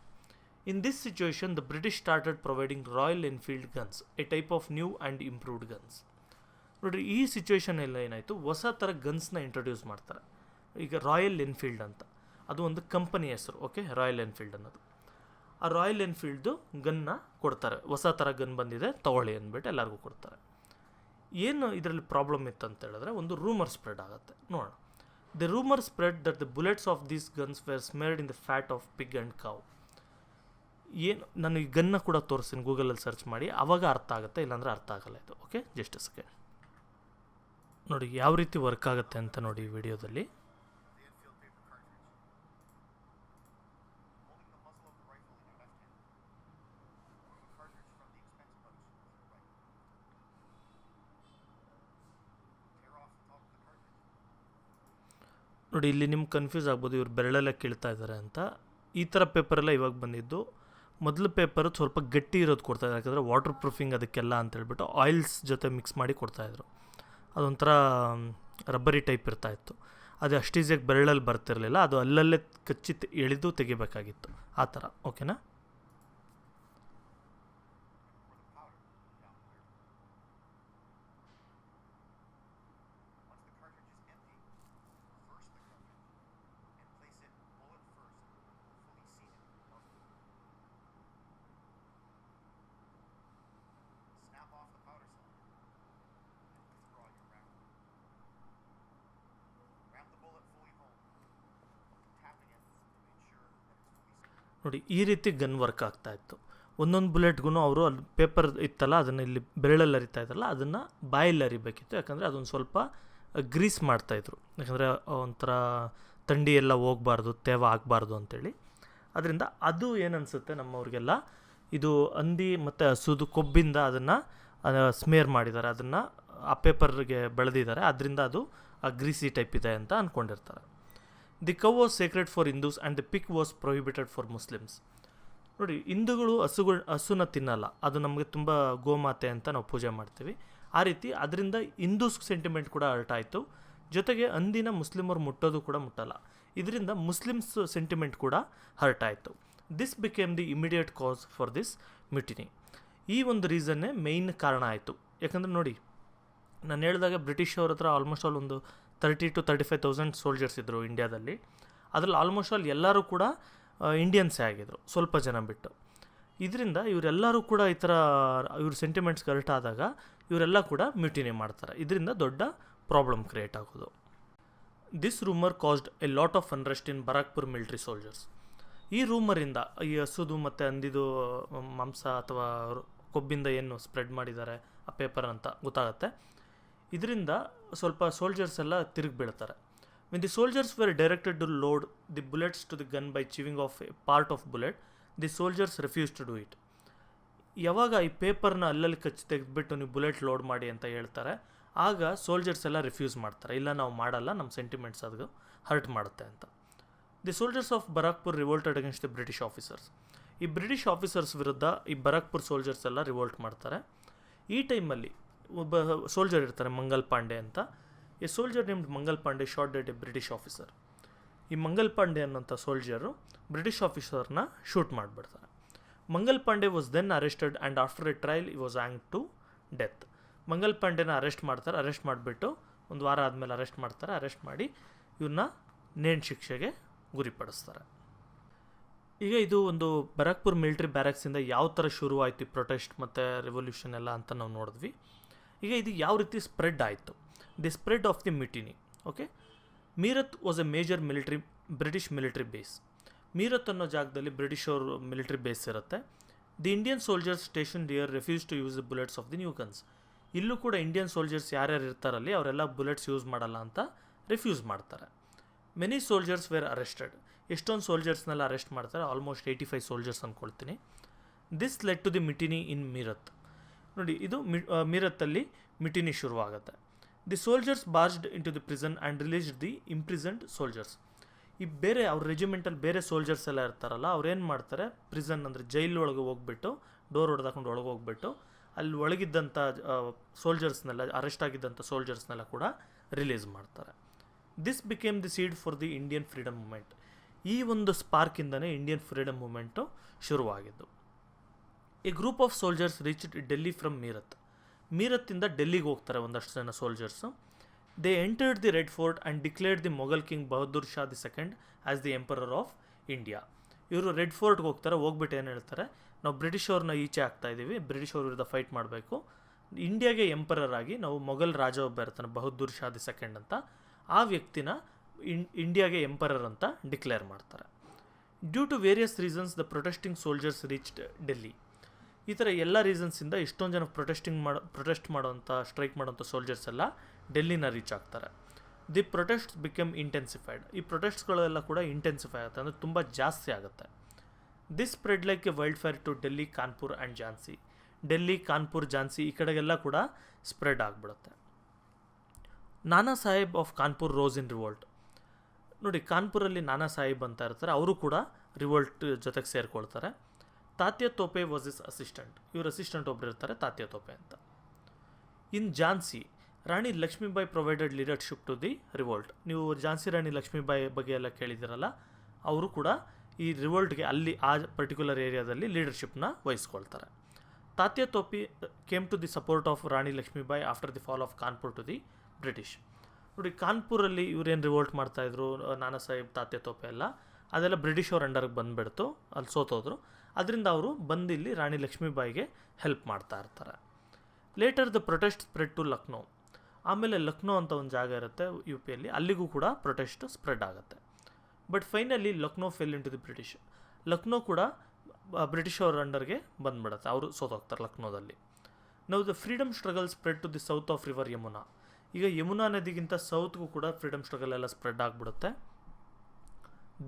In this situation the British started providing royal Enfield guns, A type of new and improved guns. ನೋಡಿರಿ, ಈ ಸಿಚುವೇಷನಲ್ಲಿ ಏನಾಯಿತು, ಹೊಸ ಥರ ಗನ್ಸ್ನ ಇಂಟ್ರೊಡ್ಯೂಸ್ ಮಾಡ್ತಾರೆ. ಈಗ ರಾಯಲ್ ಎನ್ಫೀಲ್ಡ್ ಅಂತ, ಅದು ಒಂದು ಕಂಪನಿ ಹೆಸರು. ಓಕೆ, ರಾಯಲ್ ಎನ್ಫೀಲ್ಡ್ ಅನ್ನೋದು. ಆ ರಾಯಲ್ ಎನ್ಫೀಲ್ಡ್ದು ಗನ್ನ ಕೊಡ್ತಾರೆ, ಹೊಸ ಥರ ಗನ್ ಬಂದಿದೆ ತಗೊಳ್ಳಿ ಅಂದ್ಬಿಟ್ಟು ಎಲ್ಲರಿಗೂ ಕೊಡ್ತಾರೆ. ಏನು ಇದರಲ್ಲಿ ಪ್ರಾಬ್ಲಮ್ ಇತ್ತು ಅಂತ ಹೇಳಿದ್ರೆ, ಒಂದು ರೂಮರ್ ಸ್ಪ್ರೆಡ್ ಆಗುತ್ತೆ. ನೋಡೋಣ. The rumour spread that the bullets of these guns were smeared in the fat of pig and cow. ಏನು, ನಾನು ಈ ಗನ್ನ ಕೂಡ ತೋರಿಸ್ತೀನಿ, ಗೂಗಲಲ್ಲಿ ಸರ್ಚ್ ಮಾಡಿ, ಆವಾಗ ಅರ್ಥ ಆಗುತ್ತೆ, ಇಲ್ಲಾಂದರೆ ಅರ್ಥ ಆಗಲ್ಲ ಇದು. Okay, just a second. ನೋಡಿ ಯಾವ ರೀತಿ ವರ್ಕ್ ಆಗುತ್ತೆ ಅಂತ ನೋಡಿ ಈ ವಿಡಿಯೋದಲ್ಲಿ. ನೋಡಿ, ಇಲ್ಲಿ ನಿಮ್ಗೆ ಕನ್ಫ್ಯೂಸ್ ಆಗ್ಬೋದು, ಇವ್ರು ಬೆರಳೆಲ್ಲ ಕೀಳ್ತಾ ಇದ್ದಾರೆ ಅಂತ. ಈ ಥರ ಪೇಪರೆಲ್ಲ ಇವಾಗ ಬಂದಿದ್ದು. ಮೊದಲು ಪೇಪರು ಸ್ವಲ್ಪ ಗಟ್ಟಿ ಇರೋದು ಕೊಡ್ತಾಯಿದ್ರು, ಯಾಕಂದರೆ ವಾಟರ್ ಪ್ರೂಫಿಂಗ್ ಅದಕ್ಕೆಲ್ಲ ಅಂತೇಳ್ಬಿಟ್ಟು ಆಯಿಲ್ಸ್ ಜೊತೆ ಮಿಕ್ಸ್ ಮಾಡಿ ಕೊಡ್ತಾಯಿದ್ರು. ಅದೊಂಥರ ರಬ್ಬರಿ ಟೈಪ್ ಇರ್ತಾಯಿತ್ತು. ಅದು ಅಷ್ಟು ಈಸಿಯಾಗಿ ಬೆರಳಲ್ಲಿ ಬರ್ತಿರಲಿಲ್ಲ, ಅದು ಅಲ್ಲಲ್ಲೇ ಕಚ್ಚಿ ಎಳೆದು ತೆಗಿಬೇಕಾಗಿತ್ತು, ಆ ಥರ. ಓಕೆನಾ? ನೋಡಿ, ಈ ರೀತಿ ಗನ್ ವರ್ಕ್ ಆಗ್ತಾಯಿತ್ತು. ಒಂದೊಂದು ಬುಲೆಟ್ಗೂ ಅವರು ಅಲ್ಲಿ ಪೇಪರ್ ಇತ್ತಲ್ಲ, ಅದನ್ನು ಇಲ್ಲಿ ಬೆರಳಲ್ಲಿ ಅರಿತಾ ಇದ್ರಲ್ಲ, ಅದನ್ನು ಬಾಯಲ್ಲಿ ಅರಿಬೇಕಿತ್ತು. ಯಾಕಂದರೆ ಅದೊಂದು ಸ್ವಲ್ಪ ಗ್ರೀಸ್ ಮಾಡ್ತಾಯಿದ್ರು, ಯಾಕಂದರೆ ಒಂಥರ ಥಂಡಿ ಎಲ್ಲ ಹೋಗಬಾರ್ದು, ತೇವ ಆಗಬಾರ್ದು ಅಂಥೇಳಿ. ಅದರಿಂದ ಅದು ಏನನ್ಸುತ್ತೆ ನಮ್ಮವ್ರಿಗೆಲ್ಲ, ಇದು ಹಂದಿ ಮತ್ತು ಹಸುದು ಕೊಬ್ಬಿಂದ ಅದನ್ನು ಸ್ಮೇರ್ ಮಾಡಿದ್ದಾರೆ, ಅದನ್ನು ಆ ಪೇಪರ್ಗೆ ಬೆಳೆದಿದ್ದಾರೆ, ಅದರಿಂದ ಅದು ಗ್ರೀಸಿ ಟೈಪ್ ಇದೆ ಅಂತ ಅಂದ್ಕೊಂಡಿರ್ತಾರೆ. The cow was sacred for Hindus and the pig was prohibited for Muslims. ನೋಡಿ, ಹಿಂದೂಗಳು ಹಸುನ ತಿನ್ನಲ್ಲ, ಅದು ನಮಗೆ ತುಂಬ ಗೋಮಾತೆ ಅಂತ ನಾವು ಪೂಜೆ ಮಾಡ್ತೀವಿ. ಆ ರೀತಿ ಅದರಿಂದ ಹಿಂದೂಸ್ ಸೆಂಟಿಮೆಂಟ್ ಕೂಡ ಹರ್ಟ್ ಆಯಿತು. ಜೊತೆಗೆ ಹಂದಿನ ಮುಸ್ಲಿಮರು ಮುಟ್ಟೋದು ಕೂಡ ಮುಟ್ಟಲ್ಲ, ಇದರಿಂದ ಮುಸ್ಲಿಮ್ಸ್ ಸೆಂಟಿಮೆಂಟ್ ಕೂಡ ಹರ್ಟ್ ಆಯಿತು. This became the immediate cause for this mutiny. ಈ ಒಂದು ರೀಸನ್ನೇ ಮೇಯ್ನ್ ಕಾರಣ ಆಯಿತು. ಯಾಕಂದರೆ ನೋಡಿ, ನಾನು ಹೇಳಿದಾಗ ಬ್ರಿಟಿಷ್ ಅವ್ರ ಹತ್ರ ಆಲ್ಮೋಸ್ಟ್ ಆಲ್ ಒಂದು 30,000-35,000 ಸೋಲ್ಜರ್ಸ್ ಇದ್ದರು ಇಂಡಿಯಾದಲ್ಲಿ. ಅದರಲ್ಲಿ ಆಲ್ಮೋಸ್ಟ್ ಆಲ್ ಎಲ್ಲರೂ ಕೂಡ ಇಂಡಿಯನ್ಸೇ ಆಗಿದ್ದರು, ಸ್ವಲ್ಪ ಜನ ಬಿಟ್ಟು. ಇದರಿಂದ ಇವರೆಲ್ಲರೂ ಕೂಡ ಈ ಥರ ಇವ್ರ ಸೆಂಟಿಮೆಂಟ್ಸ್ ಕರೆಕ್ಟ್ ಆದಾಗ ಇವರೆಲ್ಲ ಕೂಡ ಮ್ಯೂಟಿನಿ ಮಾಡ್ತಾರೆ. ಇದರಿಂದ ದೊಡ್ಡ ಪ್ರಾಬ್ಲಮ್ ಕ್ರಿಯೇಟ್ ಆಗೋದು. This rumour caused a lot of unrest in Barrackpore military soldiers. ಈ ರೂಮರಿಂದ, ಈ ಹಸುದು ಮತ್ತು ಹಂದಿದು ಮಾಂಸ ಅಥವಾ ಕೊಬ್ಬಿಂದ ಏನು ಸ್ಪ್ರೆಡ್ ಮಾಡಿದ್ದಾರೆ ಆ ಪೇಪರ್ ಅಂತ ಗೊತ್ತಾಗುತ್ತೆ. ಇದರಿಂದ ಸ್ವಲ್ಪ ಸೋಲ್ಜರ್ಸ್ ಎಲ್ಲ ತಿರುಗಿ ಬೀಳ್ತಾರೆ. When the soldiers were directed to load the bullets to the gun by chewing of a part of bullet, the soldiers refuse to do it. ಯಾವಾಗ ಈ ಪೇಪರ್ನ ಅಲ್ಲಲ್ಲಿ ಕಚ್ಚಿ ತೆಗೆದುಬಿಟ್ಟು ನೀವು ಬುಲೆಟ್ ಲೋಡ್ ಮಾಡಿ ಅಂತ ಹೇಳ್ತಾರೆ, ಆಗ ಸೋಲ್ಜರ್ಸ್ ಎಲ್ಲ ರಿಫ್ಯೂಸ್ ಮಾಡ್ತಾರೆ, ಇಲ್ಲ ನಾವು ಮಾಡಲ್ಲ, ನಮ್ಮ ಸೆಂಟಿಮೆಂಟ್ಸ್ ಅದು ಹರ್ಟ್ ಮಾಡುತ್ತೆ ಅಂತ. The soldiers of Barrackpore revolted against the British officers. ಈ ಬ್ರಿಟಿಷ್ ಆಫೀಸರ್ಸ್ ವಿರುದ್ಧ ಈ ಬರಾಕ್ಪುರ್ ಸೋಲ್ಜರ್ಸ್ ಎಲ್ಲ ರಿವೋಲ್ಟ್ ಮಾಡ್ತಾರೆ. ಈ ಟೈಮಲ್ಲಿ ಒಬ್ಬ ಸೋಲ್ಜರ್ ಇರ್ತಾರೆ, ಮಂಗಲ್ ಪಾಂಡೆ ಅಂತ. A soldier named Mangal Pandey shot dead a British officer. ಈ ಮಂಗಲ್ ಪಾಂಡೆ ಅನ್ನೋಂಥ ಸೋಲ್ಜರು ಬ್ರಿಟಿಷ್ ಆಫೀಸರ್ನ ಶೂಟ್ ಮಾಡಿಬಿಡ್ತಾರೆ. Mangal Pandey was then arrested and after a trial he was hanged to death. ಮಂಗಲ್ ಪಾಂಡೆನ ಅರೆಸ್ಟ್ ಮಾಡ್ತಾರೆ. ಅರೆಸ್ಟ್ ಮಾಡಿಬಿಟ್ಟು ಒಂದು ವಾರ ಆದಮೇಲೆ ಅರೆಸ್ಟ್ ಮಾಡ್ತಾರೆ. ಅರೆಸ್ಟ್ ಮಾಡಿ ಇವ್ರನ್ನ ನೇಣು ಶಿಕ್ಷೆಗೆ ಗುರಿಪಡಿಸ್ತಾರೆ. ಈಗ ಇದು ಒಂದು ಬರಾಕ್ಪುರ್ ಮಿಲಿಟರಿ ಬ್ಯಾರಕ್ಸಿಂದ ಯಾವ ಥರ ಶುರುವಾಯಿತು ಈ ಪ್ರೊಟೆಸ್ಟ್ ಮತ್ತು ರೆವಲ್ಯೂಷನ್ ಎಲ್ಲ ಅಂತ ನಾವು ನೋಡಿದ್ವಿ. ಈಗ ಇದು ಯಾವ ರೀತಿ ಸ್ಪ್ರೆಡ್ ಆಯಿತು, the spread of the mutiny. Okay, Meerut was a major British military base. Meerut ಅನ್ನೋ ಜಾಗದಲ್ಲಿ ಬ್ರಿಟಿಷ್ ಅವ್ರ ಮಿಲಿಟರಿ ಬೇಸ್ ಇರುತ್ತೆ. The Indian soldiers station here refuse to use the bullets of the new guns. ಇಲ್ಲೂ ಕೂಡ ಇಂಡಿಯನ್ ಸೋಲ್ಜರ್ಸ್ ಯಾರ್ಯಾರು ಇರ್ತಾರಲ್ಲಿ ಅವರೆಲ್ಲ ಬುಲೆಟ್ಸ್ ಯೂಸ್ ಮಾಡಲ್ಲ ಅಂತ ರಿಫ್ಯೂಸ್ ಮಾಡ್ತಾರೆ. Many soldiers were arrested. ಎಷ್ಟೊಂದು ಸೋಲ್ಜರ್ಸ್ನೆಲ್ಲ ಅರೆಸ್ಟ್ ಮಾಡ್ತಾರೆ, ಆಲ್ಮೋಸ್ಟ್ 85 ಸೋಲ್ಜರ್ಸ್ ಅಂದ್ಕೊಳ್ತೀನಿ. This led to the mutiny in Meerut. ನೋಡಿ, ಇದು ಮೀರತ್ತಲ್ಲಿ ಮಿಟಿನಿ ಶುರುವಾಗುತ್ತೆ. The soldiers barged in to the prison and released the imprisoned soldiers. ಈ ಬೇರೆ ಅವ್ರ ರೆಜಿಮೆಂಟಲ್ಲಿ ಬೇರೆ ಸೋಲ್ಜರ್ಸ್ ಎಲ್ಲ ಇರ್ತಾರಲ್ಲ, ಅವ್ರು ಏನು ಮಾಡ್ತಾರೆ, ಪ್ರಿಸನ್ ಅಂದರೆ ಜೈಲ್ ಒಳಗೆ ಹೋಗ್ಬಿಟ್ಟು ಡೋರ್ ಹೊಡೆದಾಕೊಂಡು ಒಳಗೆ ಹೋಗ್ಬಿಟ್ಟು ಅಲ್ಲಿ ಒಳಗಿದ್ದಂಥ ಸೋಲ್ಜರ್ಸ್ನೆಲ್ಲ, ಅರೆಸ್ಟ್ ಆಗಿದ್ದಂಥ ಸೋಲ್ಜರ್ಸ್ನೆಲ್ಲ ಕೂಡ ರಿಲೀಸ್ ಮಾಡ್ತಾರೆ. This became the seed for the Indian freedom movement. ಈ ಒಂದು ಸ್ಪಾರ್ಕಿಂದನೇ ಇಂಡಿಯನ್ ಫ್ರೀಡಮ್ ಮೂಮೆಂಟು ಶುರುವಾಗಿದ್ದು. A group of soldiers reached Delhi from Meerut. ಮೀರತ್ತಿಂದ ಡೆಲ್ಲಿಗೆ ಹೋಗ್ತಾರೆ ಒಂದಷ್ಟು ಜನ soldiers. They entered the red fort and declared the Mughal king Bahadur Shah the second as the emperor of India. ಇವರು ರೆಡ್ ಫೋರ್ಟ್ಗೆ ಹೋಗ್ತಾರೆ, ಹೋಗ್ಬಿಟ್ಟು ಏನು ಹೇಳ್ತಾರೆ, ನಾವು ಬ್ರಿಟಿಷ್ ಅವ್ರನ್ನ ಈಚೆ ಆಗ್ತಾ ಇದ್ದೀವಿ, ಬ್ರಿಟಿಷ್ ಅವ್ರ ವಿರುದ್ಧ ಫೈಟ್ ಮಾಡಬೇಕು, ಇಂಡಿಯಾಗೆ ಎಂಪರರ್ ಆಗಿ ನಾವು ಮೊಘಲ್ ರಾಜ ಒಬ್ಬ ಇರ್ತಾನೆ ಬಹದ್ದೂರ್ ಶಾ ದಿ ಸೆಕೆಂಡ್ ಅಂತ, ಆ ವ್ಯಕ್ತಿನ ಇಂಡಿಯಾಗೆ ಎಂಪರರ್ ಅಂತ ಡಿಕ್ಲೇರ್ ಮಾಡ್ತಾರೆ. Due to various reasons the protesting soldiers reached Delhi. ಈ ಥರ ಎಲ್ಲ ರೀಸನ್ಸಿಂದ ಇಷ್ಟೊಂದು ಜನ ಪ್ರೊಟೆಸ್ಟ್ ಮಾಡೋಂಥ ಸ್ಟ್ರೈಕ್ ಮಾಡೋಂಥ ಸೋಲ್ಜರ್ಸ್ ಎಲ್ಲ ಡೆಲ್ಲಿನ ರೀಚ್ ಆಗ್ತಾರೆ. The protest become intensified. ಈ ಪ್ರೊಟೆಸ್ಟ್ಗಳೆಲ್ಲ ಕೂಡ ಇಂಟೆನ್ಸಿಫೈ ಆಗುತ್ತೆ, ಅಂದರೆ ತುಂಬ ಜಾಸ್ತಿ ಆಗುತ್ತೆ. This spread like a wild fire to Delhi, Kanpur and Jhansi. Delhi, Kanpur, Jhansi ಈ ಕಡೆಗೆಲ್ಲ ಕೂಡ ಸ್ಪ್ರೆಡ್ ಆಗಿಬಿಡುತ್ತೆ. Nana Sahib of Kanpur rose in revolt. ನೋಡಿ, ಕಾನ್ಪುರಲ್ಲಿ ನಾನಾ ಸಾಹೇಬ್ ಅಂತ ಇರ್ತಾರೆ, ಅವರು ಕೂಡ ರಿವೋಲ್ಟ್ ಜೊತೆಗೆ ಸೇರಿಕೊಳ್ತಾರೆ. Tatya Tope was his assistant. ಇವ್ರ ಅಸಿಸ್ಟೆಂಟ್ ಒಬ್ಬರು ಇರ್ತಾರೆ, ತಾತ್ಯ ತೋಪೆ ಅಂತ. In Jhansi, Rani Lakshmibai provided leadership to the revolt. ನೀವು ಝಾನ್ಸಿ ರಾಣಿ ಲಕ್ಷ್ಮೀಬಾಯಿ ಬಗ್ಗೆ ಎಲ್ಲ ಕೇಳಿದಿರಲ್ಲ, ಅವರು ಕೂಡ ಈ ರಿವೋಲ್ಟ್ಗೆ ಅಲ್ಲಿ ಆ ಪರ್ಟಿಕ್ಯುಲರ್ ಏರಿಯಾದಲ್ಲಿ ಲೀಡರ್ಶಿಪ್ನ ವಹಿಸ್ಕೊಳ್ತಾರೆ. Tatya Tope came to the support of Rani Lakshmibai after the fall of Kanpur to the British. ನೋಡಿ, ಕಾನ್ಪುರಲ್ಲಿ ಇವರೇನು ರಿವೋಲ್ಟ್ ಮಾಡ್ತಾಯಿದ್ರು, ನಾನಾ ಸಾಹೇಬ್, ತಾತ್ಯ ತೋಪೆ ಎಲ್ಲ, ಅದೆಲ್ಲ ಬ್ರಿಟಿಷ್ ಅವ್ರ ಅಂಡರ್ಗೆ ಬಂದುಬಿಡ್ತು, ಅಲ್ಲಿ ಸೋತೋದ್ರು. ಅದರಿಂದ ಅವರು ಬಂದು ಇಲ್ಲಿ ರಾಣಿ ಲಕ್ಷ್ಮೀಬಾಯಿಗೆ ಹೆಲ್ಪ್ ಮಾಡ್ತಾ ಇರ್ತಾರೆ. Later the protest spread to Lucknow. ಆಮೇಲೆ ಲಕ್ನೋ ಅಂತ ಒಂದು ಜಾಗ ಇರುತ್ತೆ UPಯಲ್ಲಿ, ಅಲ್ಲಿಗೂ ಕೂಡ ಪ್ರೊಟೆಸ್ಟ್ ಸ್ಪ್ರೆಡ್ ಆಗುತ್ತೆ. But finally Lucknow fell in to the British. Lucknow ಕೂಡ ಬ್ರಿಟಿಷ್ ಅವ್ರ ಅಂಡರ್ಗೆ ಬಂದುಬಿಡುತ್ತೆ, ಅವರು ಸೋತೋಗ್ತಾರೆ ಲಕ್ನೋದಲ್ಲಿ. ನಾವು the freedom struggle spread to the south of river Yamuna. ಈಗ ಯಮುನಾ ನದಿಗಿಂತ ಸೌತ್ಗೂ ಕೂಡ ಫ್ರೀಡಮ್ ಸ್ಟ್ರಗಲ್ ಎಲ್ಲ ಸ್ಪ್ರೆಡ್ ಆಗಿಬಿಡುತ್ತೆ.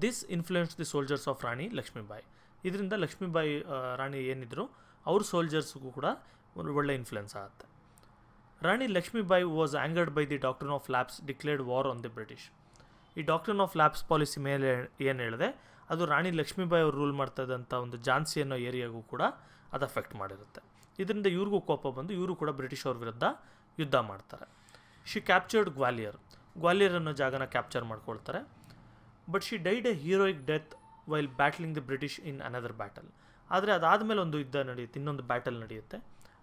This influence the soldiers of Rani Lakshmibai. ಇದರಿಂದ ಲಕ್ಷ್ಮೀಬಾಯಿ ರಾಣಿ ಏನಿದ್ರು ಅವ್ರ ಸೋಲ್ಜರ್ಸ್ಗೂ ಕೂಡ ಒಂದು ಒಳ್ಳೆ ಇನ್ಫ್ಲುಯೆನ್ಸ್ ಆಗುತ್ತೆ. Rani Lakshmibai was angered by the doctrine of lapse declared war on the British. ಈ ಡಾಕ್ಟ್ರಿನ್ ಆಫ್ ಲ್ಯಾಬ್ಸ್ ಪಾಲಿಸಿ ಮೇಲೆ ಏನು ಹೇಳಿದೆ, ಅದು ರಾಣಿ ಲಕ್ಷ್ಮೀಬಾಯಿ ಅವರು ರೂಲ್ ಮಾಡ್ತಾ ಇದ್ದಂಥ ಒಂದು ಝಾನ್ಸಿ ಅನ್ನೋ ಏರಿಯಾಗೂ ಕೂಡ ಅದು ಅಫೆಕ್ಟ್ ಮಾಡಿರುತ್ತೆ. ಇದರಿಂದ ಇವ್ರಿಗೂ ಕೋಪ ಬಂದು ಇವರು ಕೂಡ ಬ್ರಿಟಿಷ್ ಅವ್ರ ವಿರುದ್ಧ ಯುದ್ಧ ಮಾಡ್ತಾರೆ. ಶಿ ಕ್ಯಾಪ್ಚರ್ಡ್ ಗ್ವಾಲಿಯರ್ ಅನ್ನೋ ಜಾಗನ ಕ್ಯಾಪ್ಚರ್ ಮಾಡ್ಕೊಳ್ತಾರೆ. But she died A heroic death while battling the British in another battle. ಆದರೆ ಅದಾದಮೇಲೆ ಒಂದು ಯುದ್ಧ ನಡೆಯುತ್ತೆ, ಇನ್ನೊಂದು ಬ್ಯಾಟಲ್ ನಡೆಯುತ್ತೆ.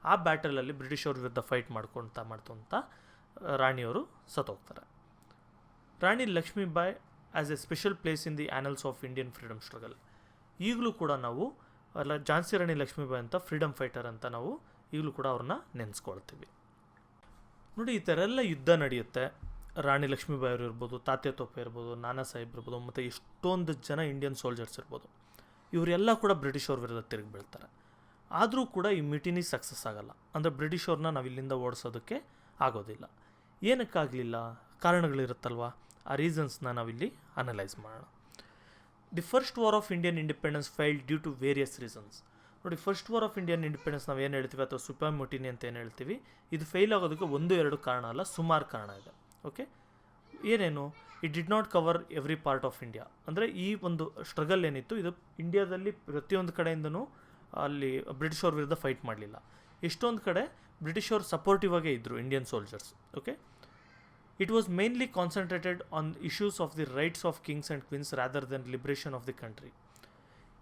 ಆ ಬ್ಯಾಟಲಲ್ಲಿ ಬ್ರಿಟಿಷ್ ಅವ್ರ ವಿರುದ್ಧ ಫೈಟ್ ಮಾಡ್ತಾ ರಾಣಿಯವರು ಸತ್ತೋಗ್ತಾರೆ. Rani Lakshmibai as a special place in the annals of Indian freedom struggle. ಈಗಲೂ ಕೂಡ ನಾವು ಝಾನ್ಸಿ ರಾಣಿ ಲಕ್ಷ್ಮೀಬಾಯಿ ಅಂತ ಫ್ರೀಡಮ್ ಫೈಟರ್ ಅಂತ ನಾವು ಈಗಲೂ ಕೂಡ ಅವ್ರನ್ನ ನೆನೆಸ್ಕೊಳ್ತೀವಿ. ನೋಡಿ, ಈ ಥರ ಎಲ್ಲ ಯುದ್ಧ ನಡೆಯುತ್ತೆ. ರಾಣಿ ಲಕ್ಷ್ಮೀಬಾಯಿ ಅವರು ಇರ್ಬೋದು, ತಾತ್ಯ ತೋಪೆ ಇರ್ಬೋದು, ನಾನಾ ಸಾಹೇಬ್ ಇರ್ಬೋದು, ಮತ್ತು ಎಷ್ಟೊಂದು ಜನ ಇಂಡಿಯನ್ ಸೋಲ್ಜರ್ಸ್ ಇರ್ಬೋದು. ಇವರೆಲ್ಲ ಕೂಡ ಬ್ರಿಟಿಷ್ ಅವ್ರ ವಿರುದ್ಧ ತಿರುಗಿ ಬೀಳ್ತಾರೆ. ಆದರೂ ಕೂಡ ಈ ಮಿಟಿನಿ ಸಕ್ಸಸ್ ಆಗಲ್ಲ. ಅಂದರೆ ಬ್ರಿಟಿಷ್ ಅವ್ರನ್ನ ನಾವು ಇಲ್ಲಿಂದ ಓಡಿಸೋದಕ್ಕೆ ಆಗೋದಿಲ್ಲ. ಏನಕ್ಕಾಗಲಿಲ್ಲ, ಕಾರಣಗಳಿರುತ್ತಲ್ವ, ಆ ರೀಸನ್ಸ್ನ ನಾವಿಲ್ಲಿ ಅನಲೈಸ್ ಮಾಡೋಣ. The first war of Indian independence failed due to various reasons. ನೋಡಿ, first war of Indian independence ನಾವು ಏನು ಹೇಳ್ತೀವಿ, ಅಥವಾ ಸುಪರ್ ಮಿಟಿನಿ ಅಂತ ಏನು ಹೇಳ್ತೀವಿ, ಇದು ಫೇಲ್ ಆಗೋದಕ್ಕೆ 1-2 ಕಾರಣ ಅಲ್ಲ, ಸುಮಾರು ಕಾರಣ ಇದೆ. ಓಕೆ, ಏನೇನು? It did not cover every part of India. ಅಂದರೆ ಈ ಒಂದು ಸ್ಟ್ರಗಲ್ ಏನಿತ್ತು, ಇದು ಇಂಡಿಯಾದಲ್ಲಿ ಪ್ರತಿಯೊಂದು ಕಡೆಯಿಂದನೂ ಅಲ್ಲಿ ಬ್ರಿಟಿಷ್ ಅವ್ರ ವಿರುದ್ಧ ಫೈಟ್ ಮಾಡಲಿಲ್ಲ. ಎಷ್ಟೊಂದು ಕಡೆ ಬ್ರಿಟಿಷ್ ಅವ್ರು ಸಪೋರ್ಟಿವ್ ಆಗೇ ಇದ್ದರು Indian soldiers. Okay, it was mainly concentrated on issues of the rights of kings and queens rather than liberation of the country.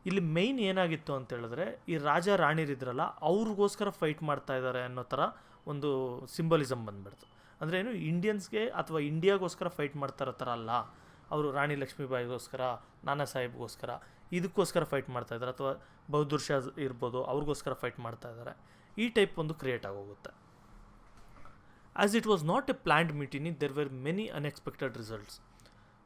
ಇಲ್ಲಿ ಮೇಯ್ನ್ ಏನಾಗಿತ್ತು ಅಂತ ಹೇಳಿದ್ರೆ, ಈ ರಾಜ ರಾಣಿರಿದ್ರಲ್ಲ ಅವ್ರಿಗೋಸ್ಕರ ಫೈಟ್ ಮಾಡ್ತಾ ಇದ್ದಾರೆ ಅನ್ನೋ ಥರ ಒಂದು ಸಿಂಬಲಿಸಮ್ ಬಂದುಬಿಡ್ತು. ಅಂದರೆ ಏನು, ಇಂಡಿಯನ್ಸ್ಗೆ ಅಥವಾ ಇಂಡಿಯಾಗೋಸ್ಕರ ಫೈಟ್ ಮಾಡ್ತಾ ಇರೋ ಥರ ಅಲ್ಲ, ಅವರು ರಾಣಿ ಲಕ್ಷ್ಮೀಬಾಯಿಗೋಸ್ಕರ, ನಾನಾ ಸಾಹೇಬ್ಗೋಸ್ಕರ ಇದಕ್ಕೋಸ್ಕರ ಫೈಟ್ ಮಾಡ್ತಾ ಇದ್ದಾರೆ, ಅಥವಾ ಬಹದ್ದೂರ್ ಶಾ ಇರ್ಬೋದು ಅವ್ರಿಗೋಸ್ಕರ ಫೈಟ್ ಮಾಡ್ತಾ ಇದ್ದಾರೆ. ಈ ಟೈಪ್ ಒಂದು ಕ್ರಿಯೇಟ್ ಆಗೋಗುತ್ತೆ. As it was not a planned mutiny, there were many unexpected results.